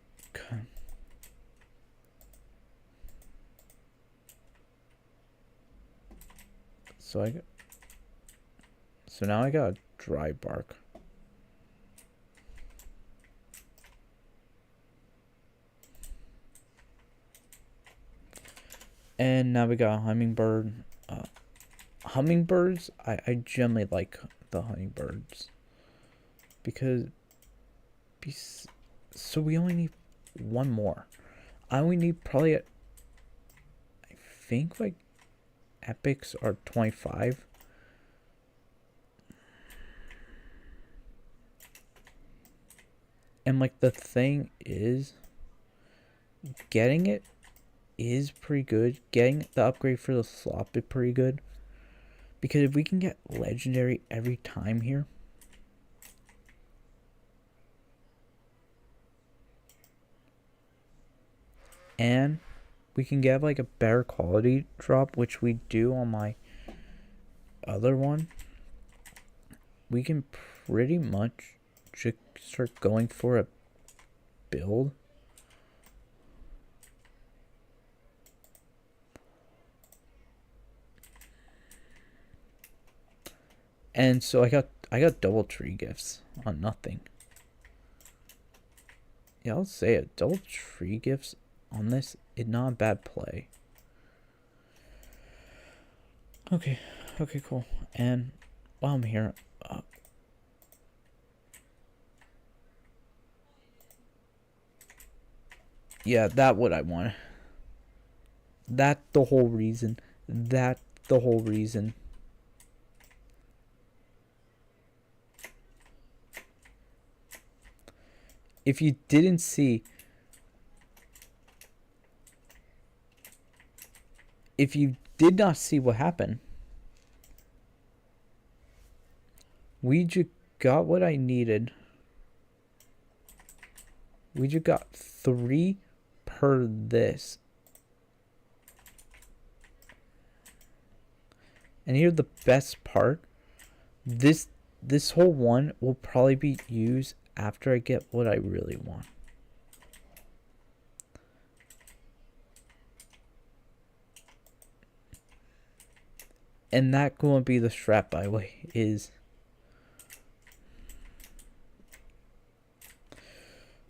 So now I got dry bark. And now we got a hummingbird. Hummingbirds, I generally like the hummingbirds. Because... So we only need one more. I only need probably... I think like... Epics are 25. And like the thing is... Getting it is pretty good. Getting the upgrade for the slop is pretty good. Because if we can get legendary every time here. And we can get like a better quality drop, which we do on my other one. We can pretty much just start going for a build. And so I got double tree gifts on nothing. Yeah, I'll say it. Double tree gifts on this is not a bad play. Okay, cool. And while I'm here, yeah, that's what I want. That's the whole reason. That's the whole reason. If you didn't see, if you did not see what happened, we just got what I needed. We just got 3 per this. And here's the best part. This whole one will probably be used after I get what I really want. And that going to be the strat, by the way, is...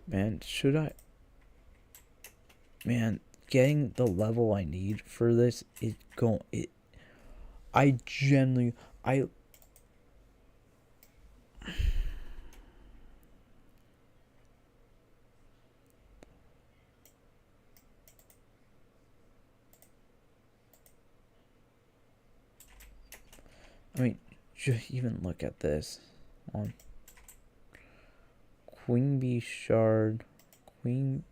Man, should I... Man, getting the level I need for this is going... I genuinely... I mean, just even look at this. On Queen Bee Shard. Queen...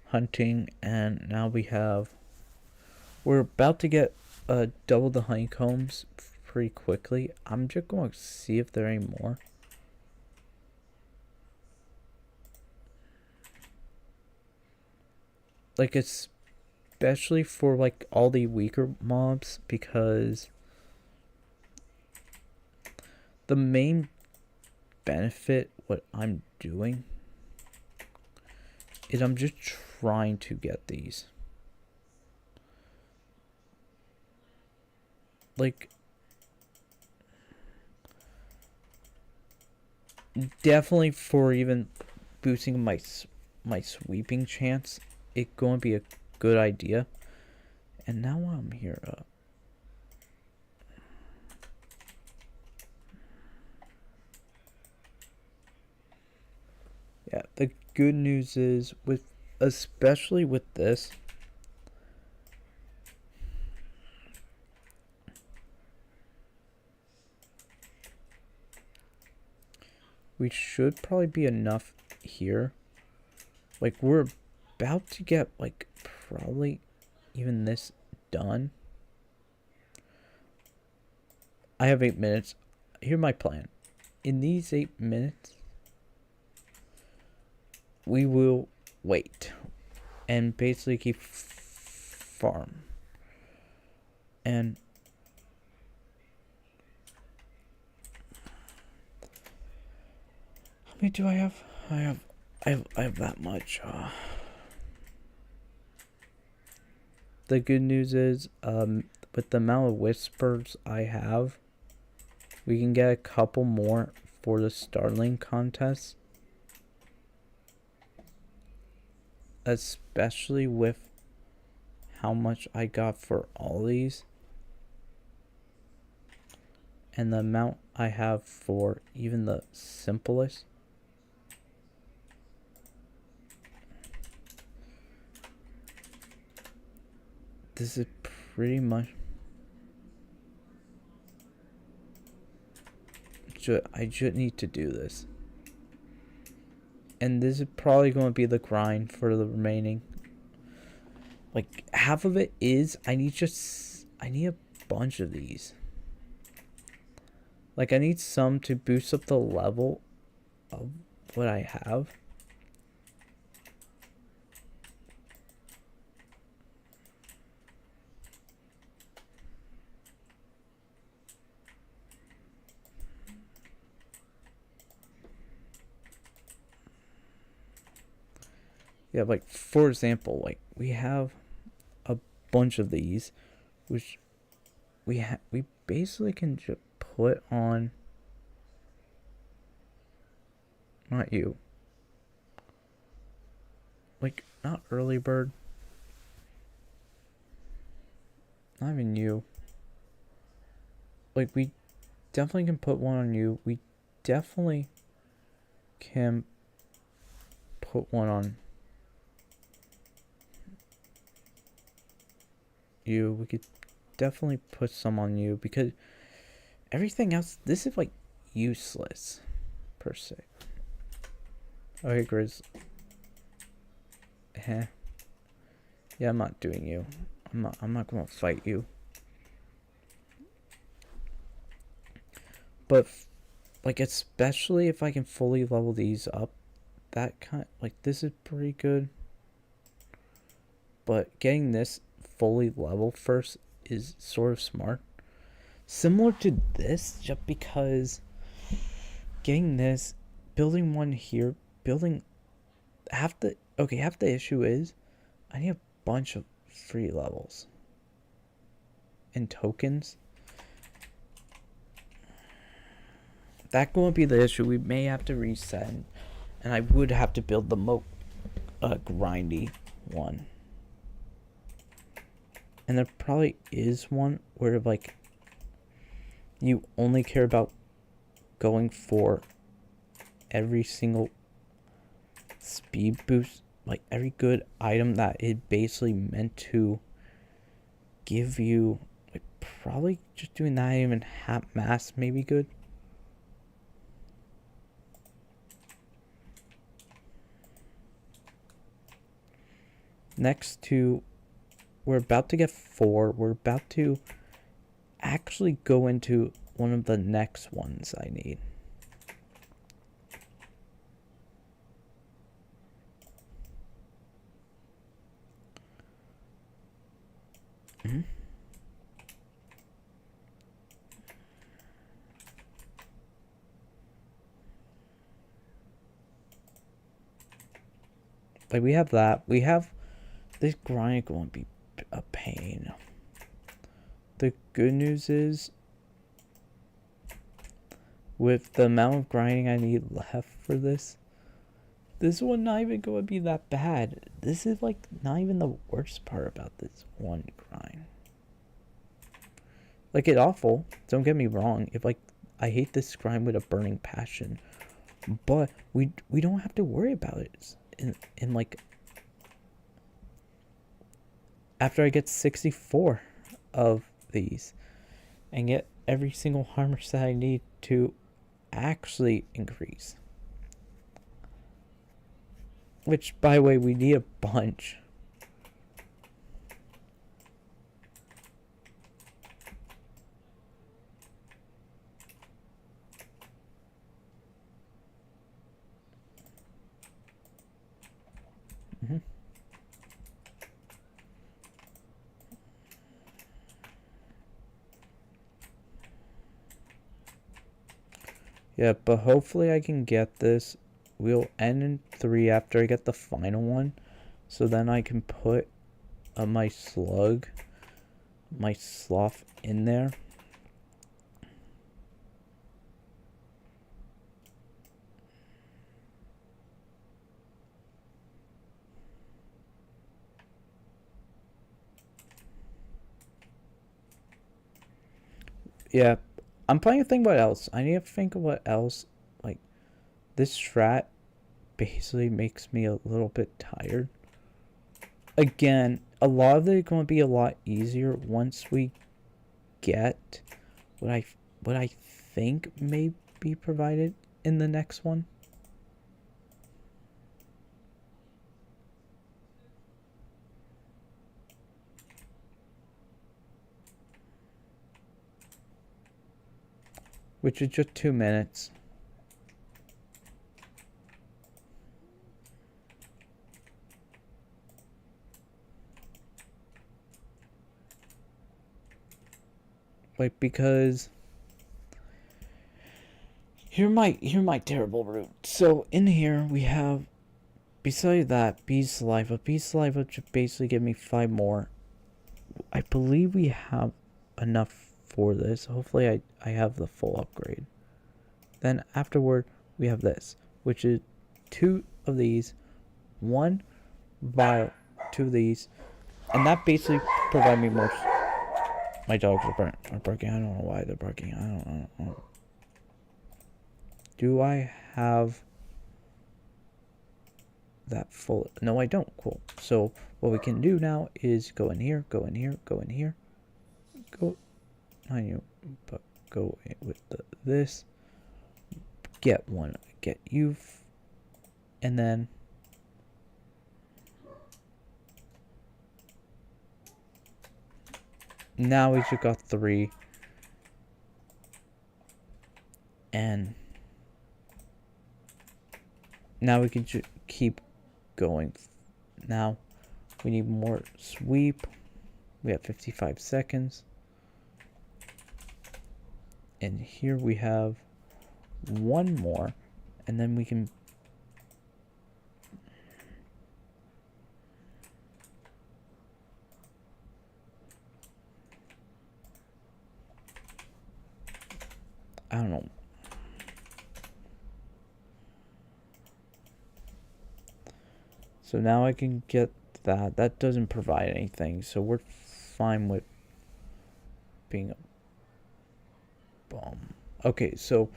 Hunting, and now we're about to get double the honeycombs pretty quickly. I'm just going to see if there are any more. Like, especially for like all the weaker mobs, because the main benefit what I'm doing is I'm just trying to get these. Like, definitely for even boosting my sweeping chance, it's going to be a good idea. And now I'm here, yeah, the good news is, especially with this, we should probably be enough here. Like, we're about to get, like, probably even this done. I have 8 minutes. Here's my plan. In these 8 minutes, we will wait and basically keep farm. And how many do I have? I have that much. The good news is, with the amount of whispers I have, we can get a couple more for the Starling contest. Especially with how much I got for all these. And the amount I have for even the simplest. This is pretty much... I just need to do this. And this is probably going to be the grind for the remaining. Like, half of it is, I need a bunch of these. Like, I need some to boost up the level of what I have. Yeah, like, for example, like, we have a bunch of these, which we basically can just put on... Not you. Like, not early bird. Not even you. like, we definitely can put one on you. We definitely can put one on you. We could definitely put some on you, because everything else, this is like useless per se. Okay, Grizz. Yeah, I'm not doing you. I'm not gonna fight you. But like, especially if I can fully level these up, that kind, like, this is pretty good. But getting this fully level first is sort of smart. Similar to this, just because getting this, building one here, building half the issue is I need a bunch of free levels and tokens. That won't be the issue. We may have to reset, and I would have to build the grindy one. And there probably is one where, like, you only care about going for every single speed boost, like every good item that is basically meant to give you. Like, probably just doing that, even half mass may be good. Next to, we're about to get 4. We're about to actually go into one of the next ones I need. Like, we have that. We have this grind going to be a pain. The good news is, with the amount of grinding I need left for this one not even going to be that bad. This is, like, not even the worst part about this one grind. Like, it's awful, don't get me wrong. If, like, I hate this grind with a burning passion, but we don't have to worry about it. In like, after I get 64 of these and get every single armor set I need to actually increase, which, by the way, we need a bunch. Yeah, but hopefully I can get this. We'll end in 3 after I get the final one. So then I can put my sloth in there. Yeah, I'm trying to think what else. I need to think of what else. Like, this strat basically makes me a little bit tired. Again, a lot of it is going to be a lot easier once we get what I think may be provided in the next one. Which is just 2 minutes. Like, because here's my terrible route. So in here we have, besides that, bees saliva. Bees saliva should basically give me 5 more. I believe we have enough for this. Hopefully I have the full upgrade. Then afterward we have this, which is 2 of these, 1 vial, 2 of these, and that basically provide me My dogs are barking. I don't know why they're barking. I don't know. Do I have that full? No, I don't. Cool. So what we can do now is go in here, go in here, go in here, go. I knew, but go with this. Get one. Get you, and then. Now we just got 3. And now we can just keep going. Now we need more sweep. We have 55 seconds. And here we have 1 more. And then we can... I don't know. So now I can get that. That doesn't provide anything. So we're fine with being a bum. Okay, so...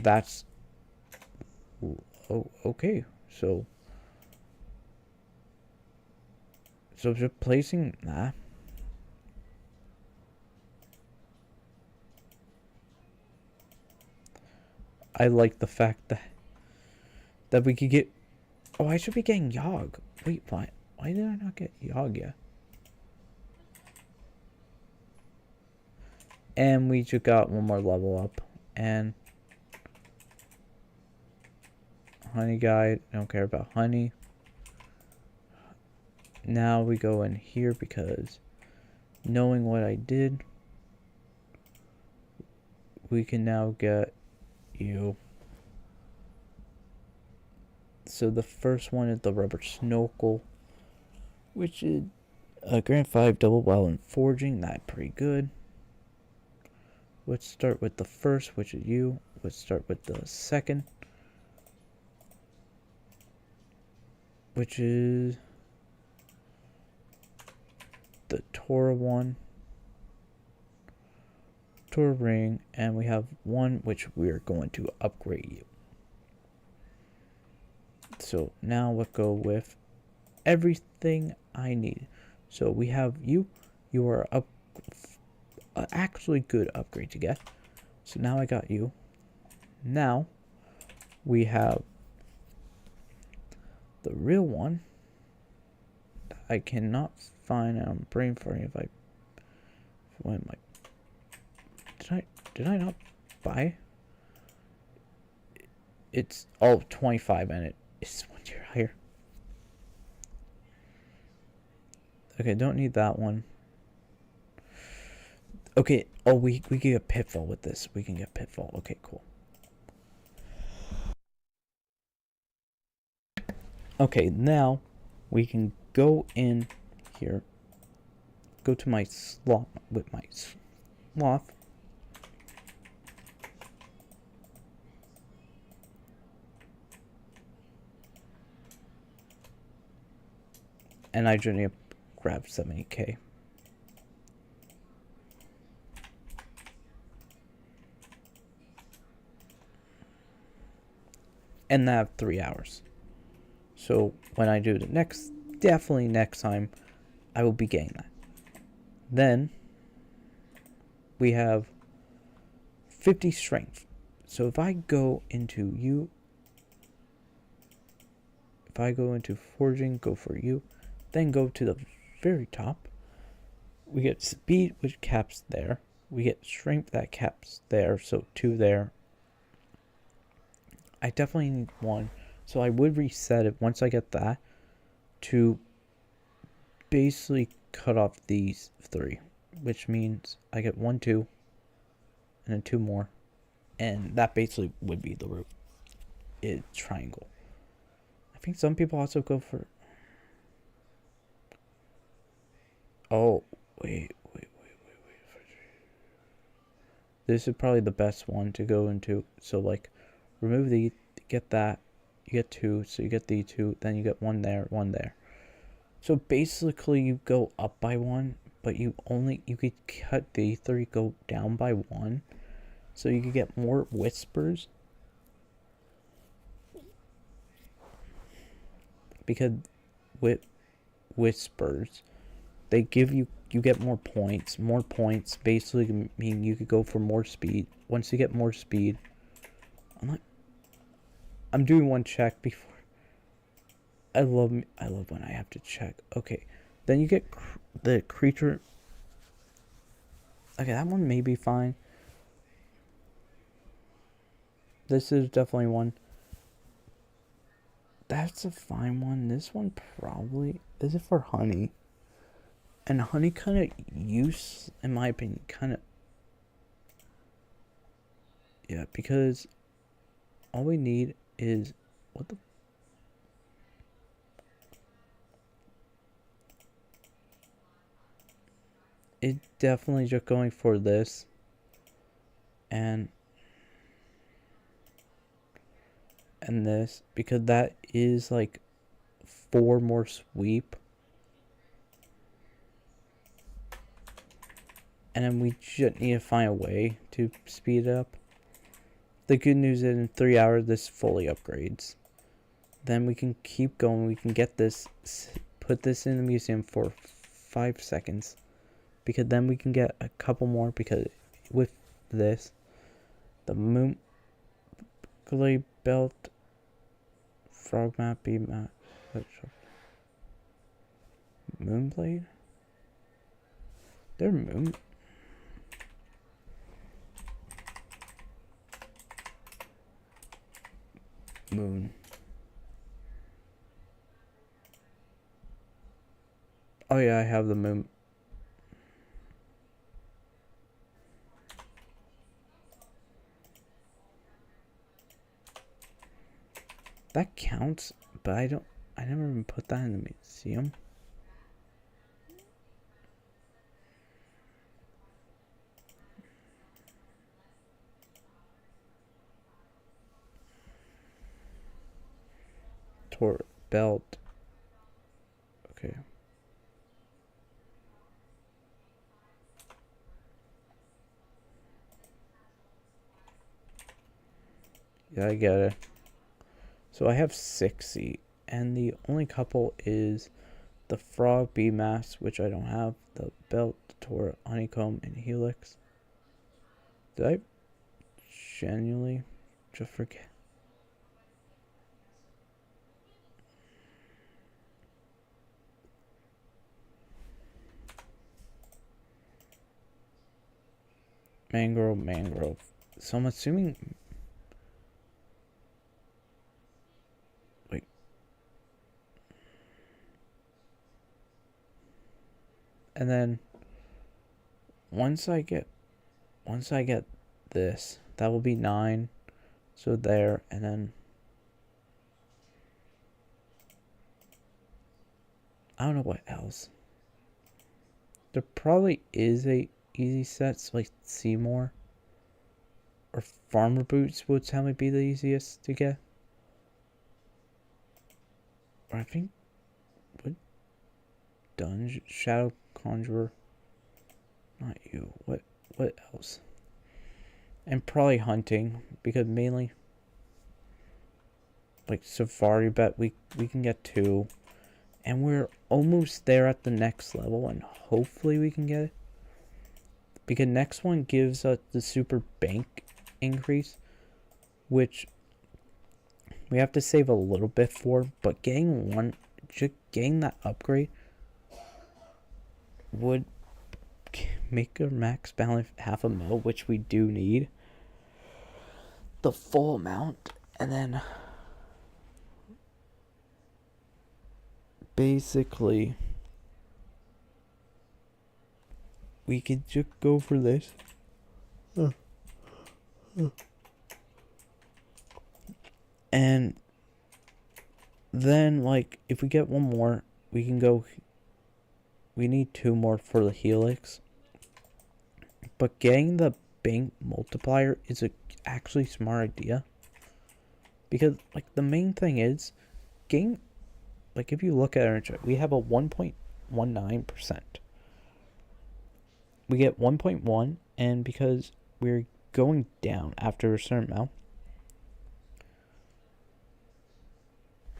That's... Oh, okay. So replacing that... I like the fact that we could get... Oh, I should be getting Yogg. Wait, why did I not get Yogg yet? And we just got 1 more level up. And... Honey guide. I don't care about honey. Now we go in here because... Knowing what I did... We can now get... You. So the first one is the rubber snorkel, which is a Grand 5 double while in forging. That's pretty good. Let's start with the first, which is you. Let's start with the second, which is the Tora one. Tora ring, and we have 1 which we're going to upgrade you. So now let's go with everything I need. So we have you. You are actually good upgrade to get. So now I got you. Now we have the real one. I cannot find. I'm brain farting if I went my. Did I not buy? It's 25 and it's 1 tier higher. Okay, don't need that one. Okay, oh we can get pitfall with this. We can get pitfall. Okay, cool. Okay, now we can go in here. Go to my slot with my sloth. And I just need to grab 70k. And I have 3 hours. So when I do the definitely next time, I will be getting that. Then we have 50 strength. So if I go into you, if I go into forging, go for you, then go to the very top, we get speed, which caps there. We get strength, that caps there. So 2 there. I definitely need 1. So I would reset it once I get that to basically cut off these 3. Which means I get 1, 2, and then 2 more. And that basically would be the route. It's triangle. I think some people also go for... Oh, wait. This is probably the best one to go into. So, like, remove the, get that, you get 2, so you get the 2, then you get 1 there, 1 there. So basically you go up by 1, but you could cut the 3, go down by 1, so you could get more whispers. Because with whispers, they give you get more points. More points basically mean you could go for more speed. Once you get more speed, I'm doing one check before. I love when I have to check. Okay, then you get the creature. Okay, that one may be fine. This is definitely one. That's a fine one. This one probably is it for honey. And honey kind of use, in my opinion, kind of. Yeah, because all we need is what the. It definitely just going for this. And this, because that is like 4 more sweep. And then we just need to find a way to speed it up. The good news is in 3 hours this fully upgrades. Then we can keep going. We can get this, put this in the museum for 5 seconds. Because then we can get a couple more, because with this, the moon clay belt, frog map, bee map, moonblade. They're moon. Moon. Oh yeah, I have the moon. That counts, but I never even put that in the museum. Belt. Okay. Yeah, I get it. So I have 60, and the only couple is the frog bee mask, which I don't have, the belt, tour, honeycomb, and helix. Did I genuinely just forget? Mangrove. So I'm assuming. Wait. And then once I get this, that will be 9. So there, and then I don't know what else. There probably is a easy sets like Seymour or Farmer Boots would tell me be the easiest to get. Or I think what Dungeon Shadow Conjurer. Not you. What else? And probably hunting, because mainly like Safari bet we can get 2. And we're almost there at the next level, and hopefully we can get it. Because next one gives us the super bank increase, which we have to save a little bit for, but getting that upgrade would make our max balance 500,000, which we do need. The full amount, and then basically we could just go for this. And then, like, if we get 1 more, we can go. We need 2 more for the helix. But getting the bank multiplier is a actually smart idea. Because, like, the main thing is, getting, like, if you look at our interest, we have a 1.19%. We get 1.1, and because we're going down after a certain amount,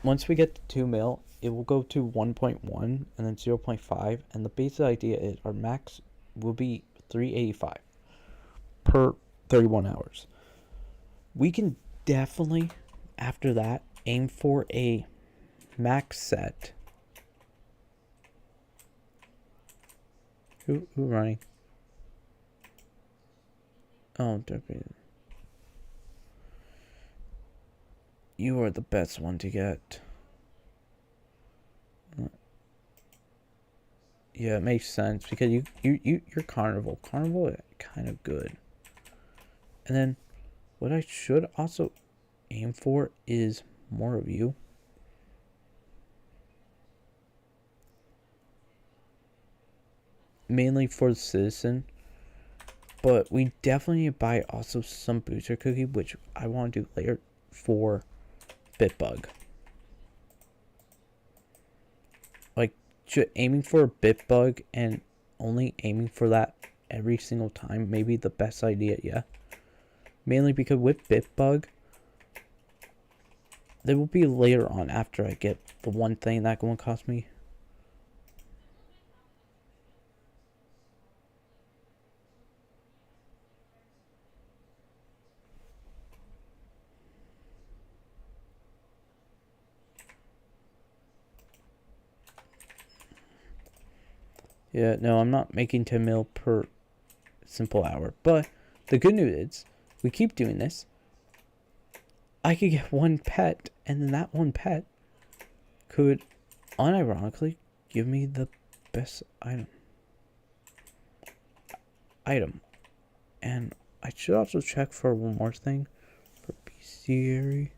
once we get to 2 mil, it will go to 1.1 and then 0.5, and the basic idea is our max will be 385 per 31 hours. We can definitely, after that, aim for a max set. Who running? Oh, W. You are the best one to get. Yeah, it makes sense because you're Carnival. Carnival is kind of good. And then what I should also aim for is more of you. Mainly for the citizen. But we definitely need to buy also some booster cookie, which I want to do later for Bitbug. Like, aiming for a Bitbug and only aiming for that every single time may be the best idea, yeah. Mainly because with Bitbug, there will be later on after I get the one thing that going to cost me. Yeah, no, I'm not making 10 mil per simple hour. But the good news is, we keep doing this. I could get one pet, and then that one pet could unironically give me the best item. And I should also check for one more thing for bestiary.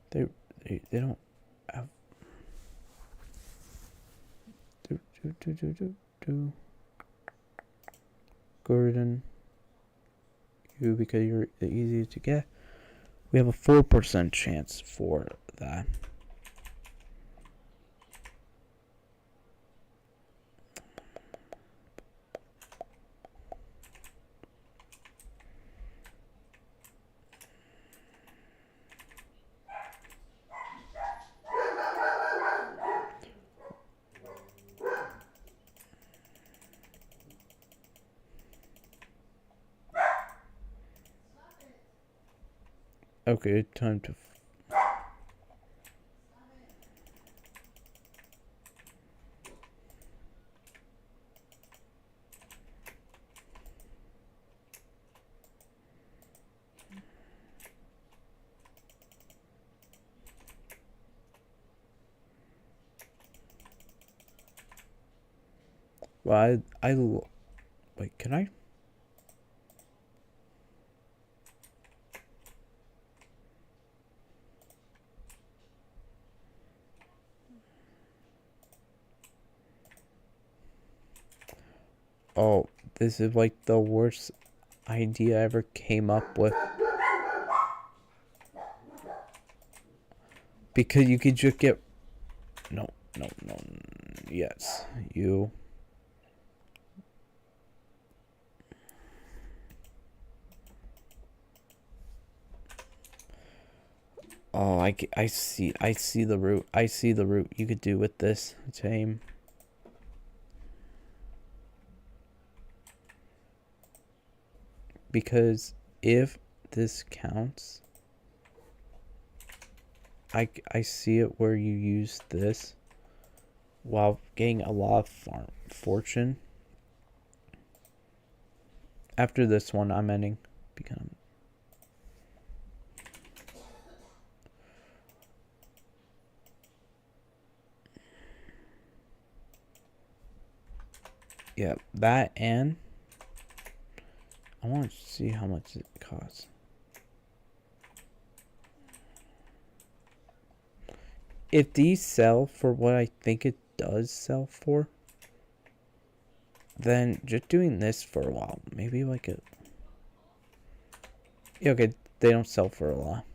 They don't have Gordon, you, because you're the easiest to get. We have a 4% chance for that. Okay, time to... Well, wait, can I? Oh, this is like the worst idea I ever came up with. Because you could just get... No. Yes, you... Oh, I see the route. I see the route you could do with this team. Because if this counts, I see it where you use this while getting a lot of fortune. After this one, I'm ending. Become... Yeah, that, and I want to see how much it costs. If these sell for what I think it does sell for, then just doing this for a while, maybe like a... Yeah, okay, they don't sell for a lot.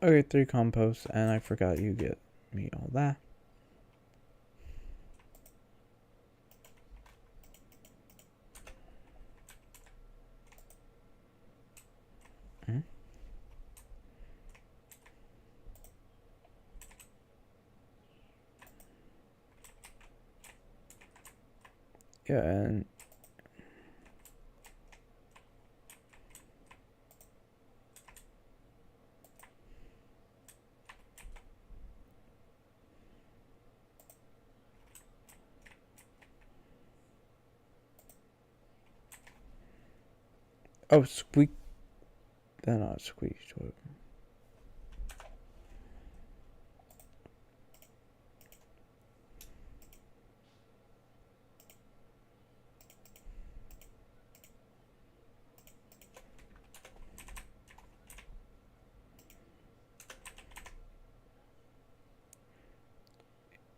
Okay, 3 compost, and I forgot you get me all that. Yeah, and oh, squeak. They're not squeak.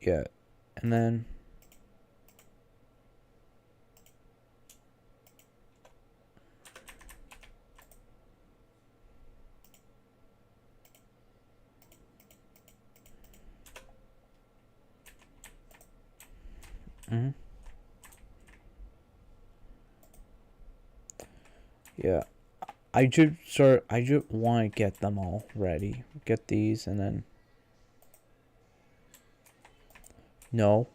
Yeah, and then yeah, I just want to get them all ready. Get these, and then no.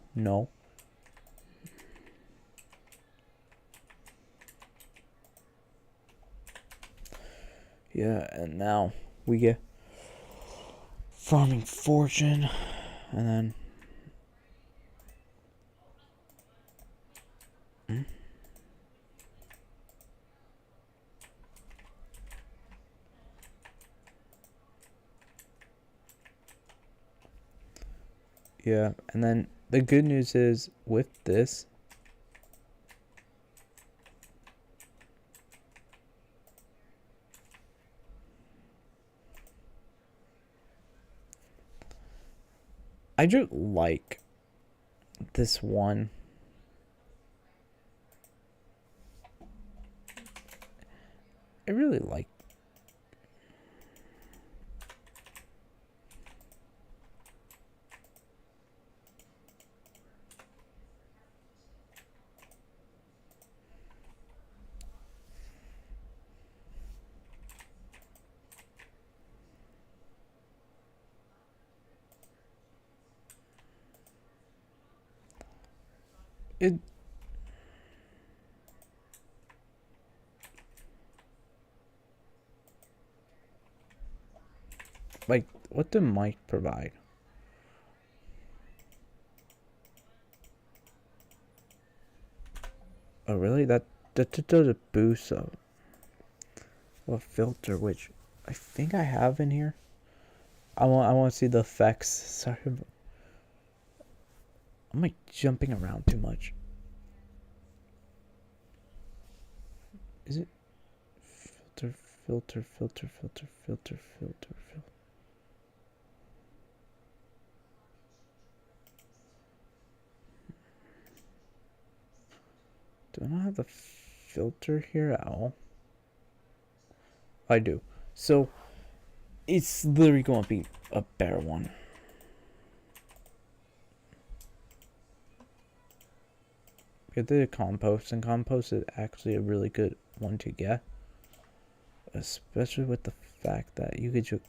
Yeah, and now we get farming fortune, and then yeah, and then the good news is with this, I just like this one. I really like. It like what the mic provide. Oh really? That does a boost of a filter, which I think I have in here. I want to see the effects. Sorry, I'm like jumping around too much. Is it filter? Do I not have the filter here at all? I do. So it's literally going to be a better one. Get the compost, and compost is actually a really good one to get, especially with the fact that you could just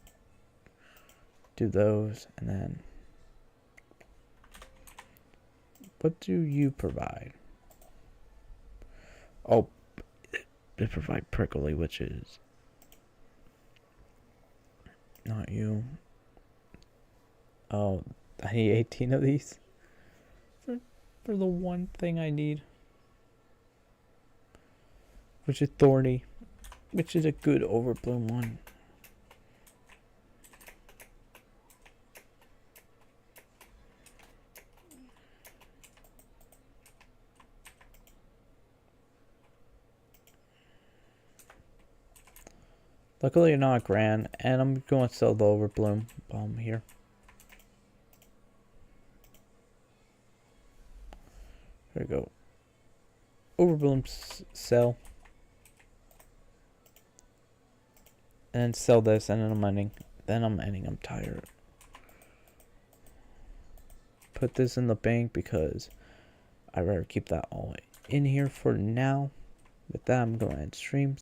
do those, and then what do you provide? Oh, they provide prickly, which is not you. Oh, I need 18 of these for the one thing I need, which is thorny, which is a good overblown one. Luckily not grand, and I'm going to sell the overbloom bomb here. There we go. Overbloom sell. And then sell this, and then I'm ending. I'm tired. Put this in the bank because I'd rather keep that all in here for now. With that, I'm going to end stream.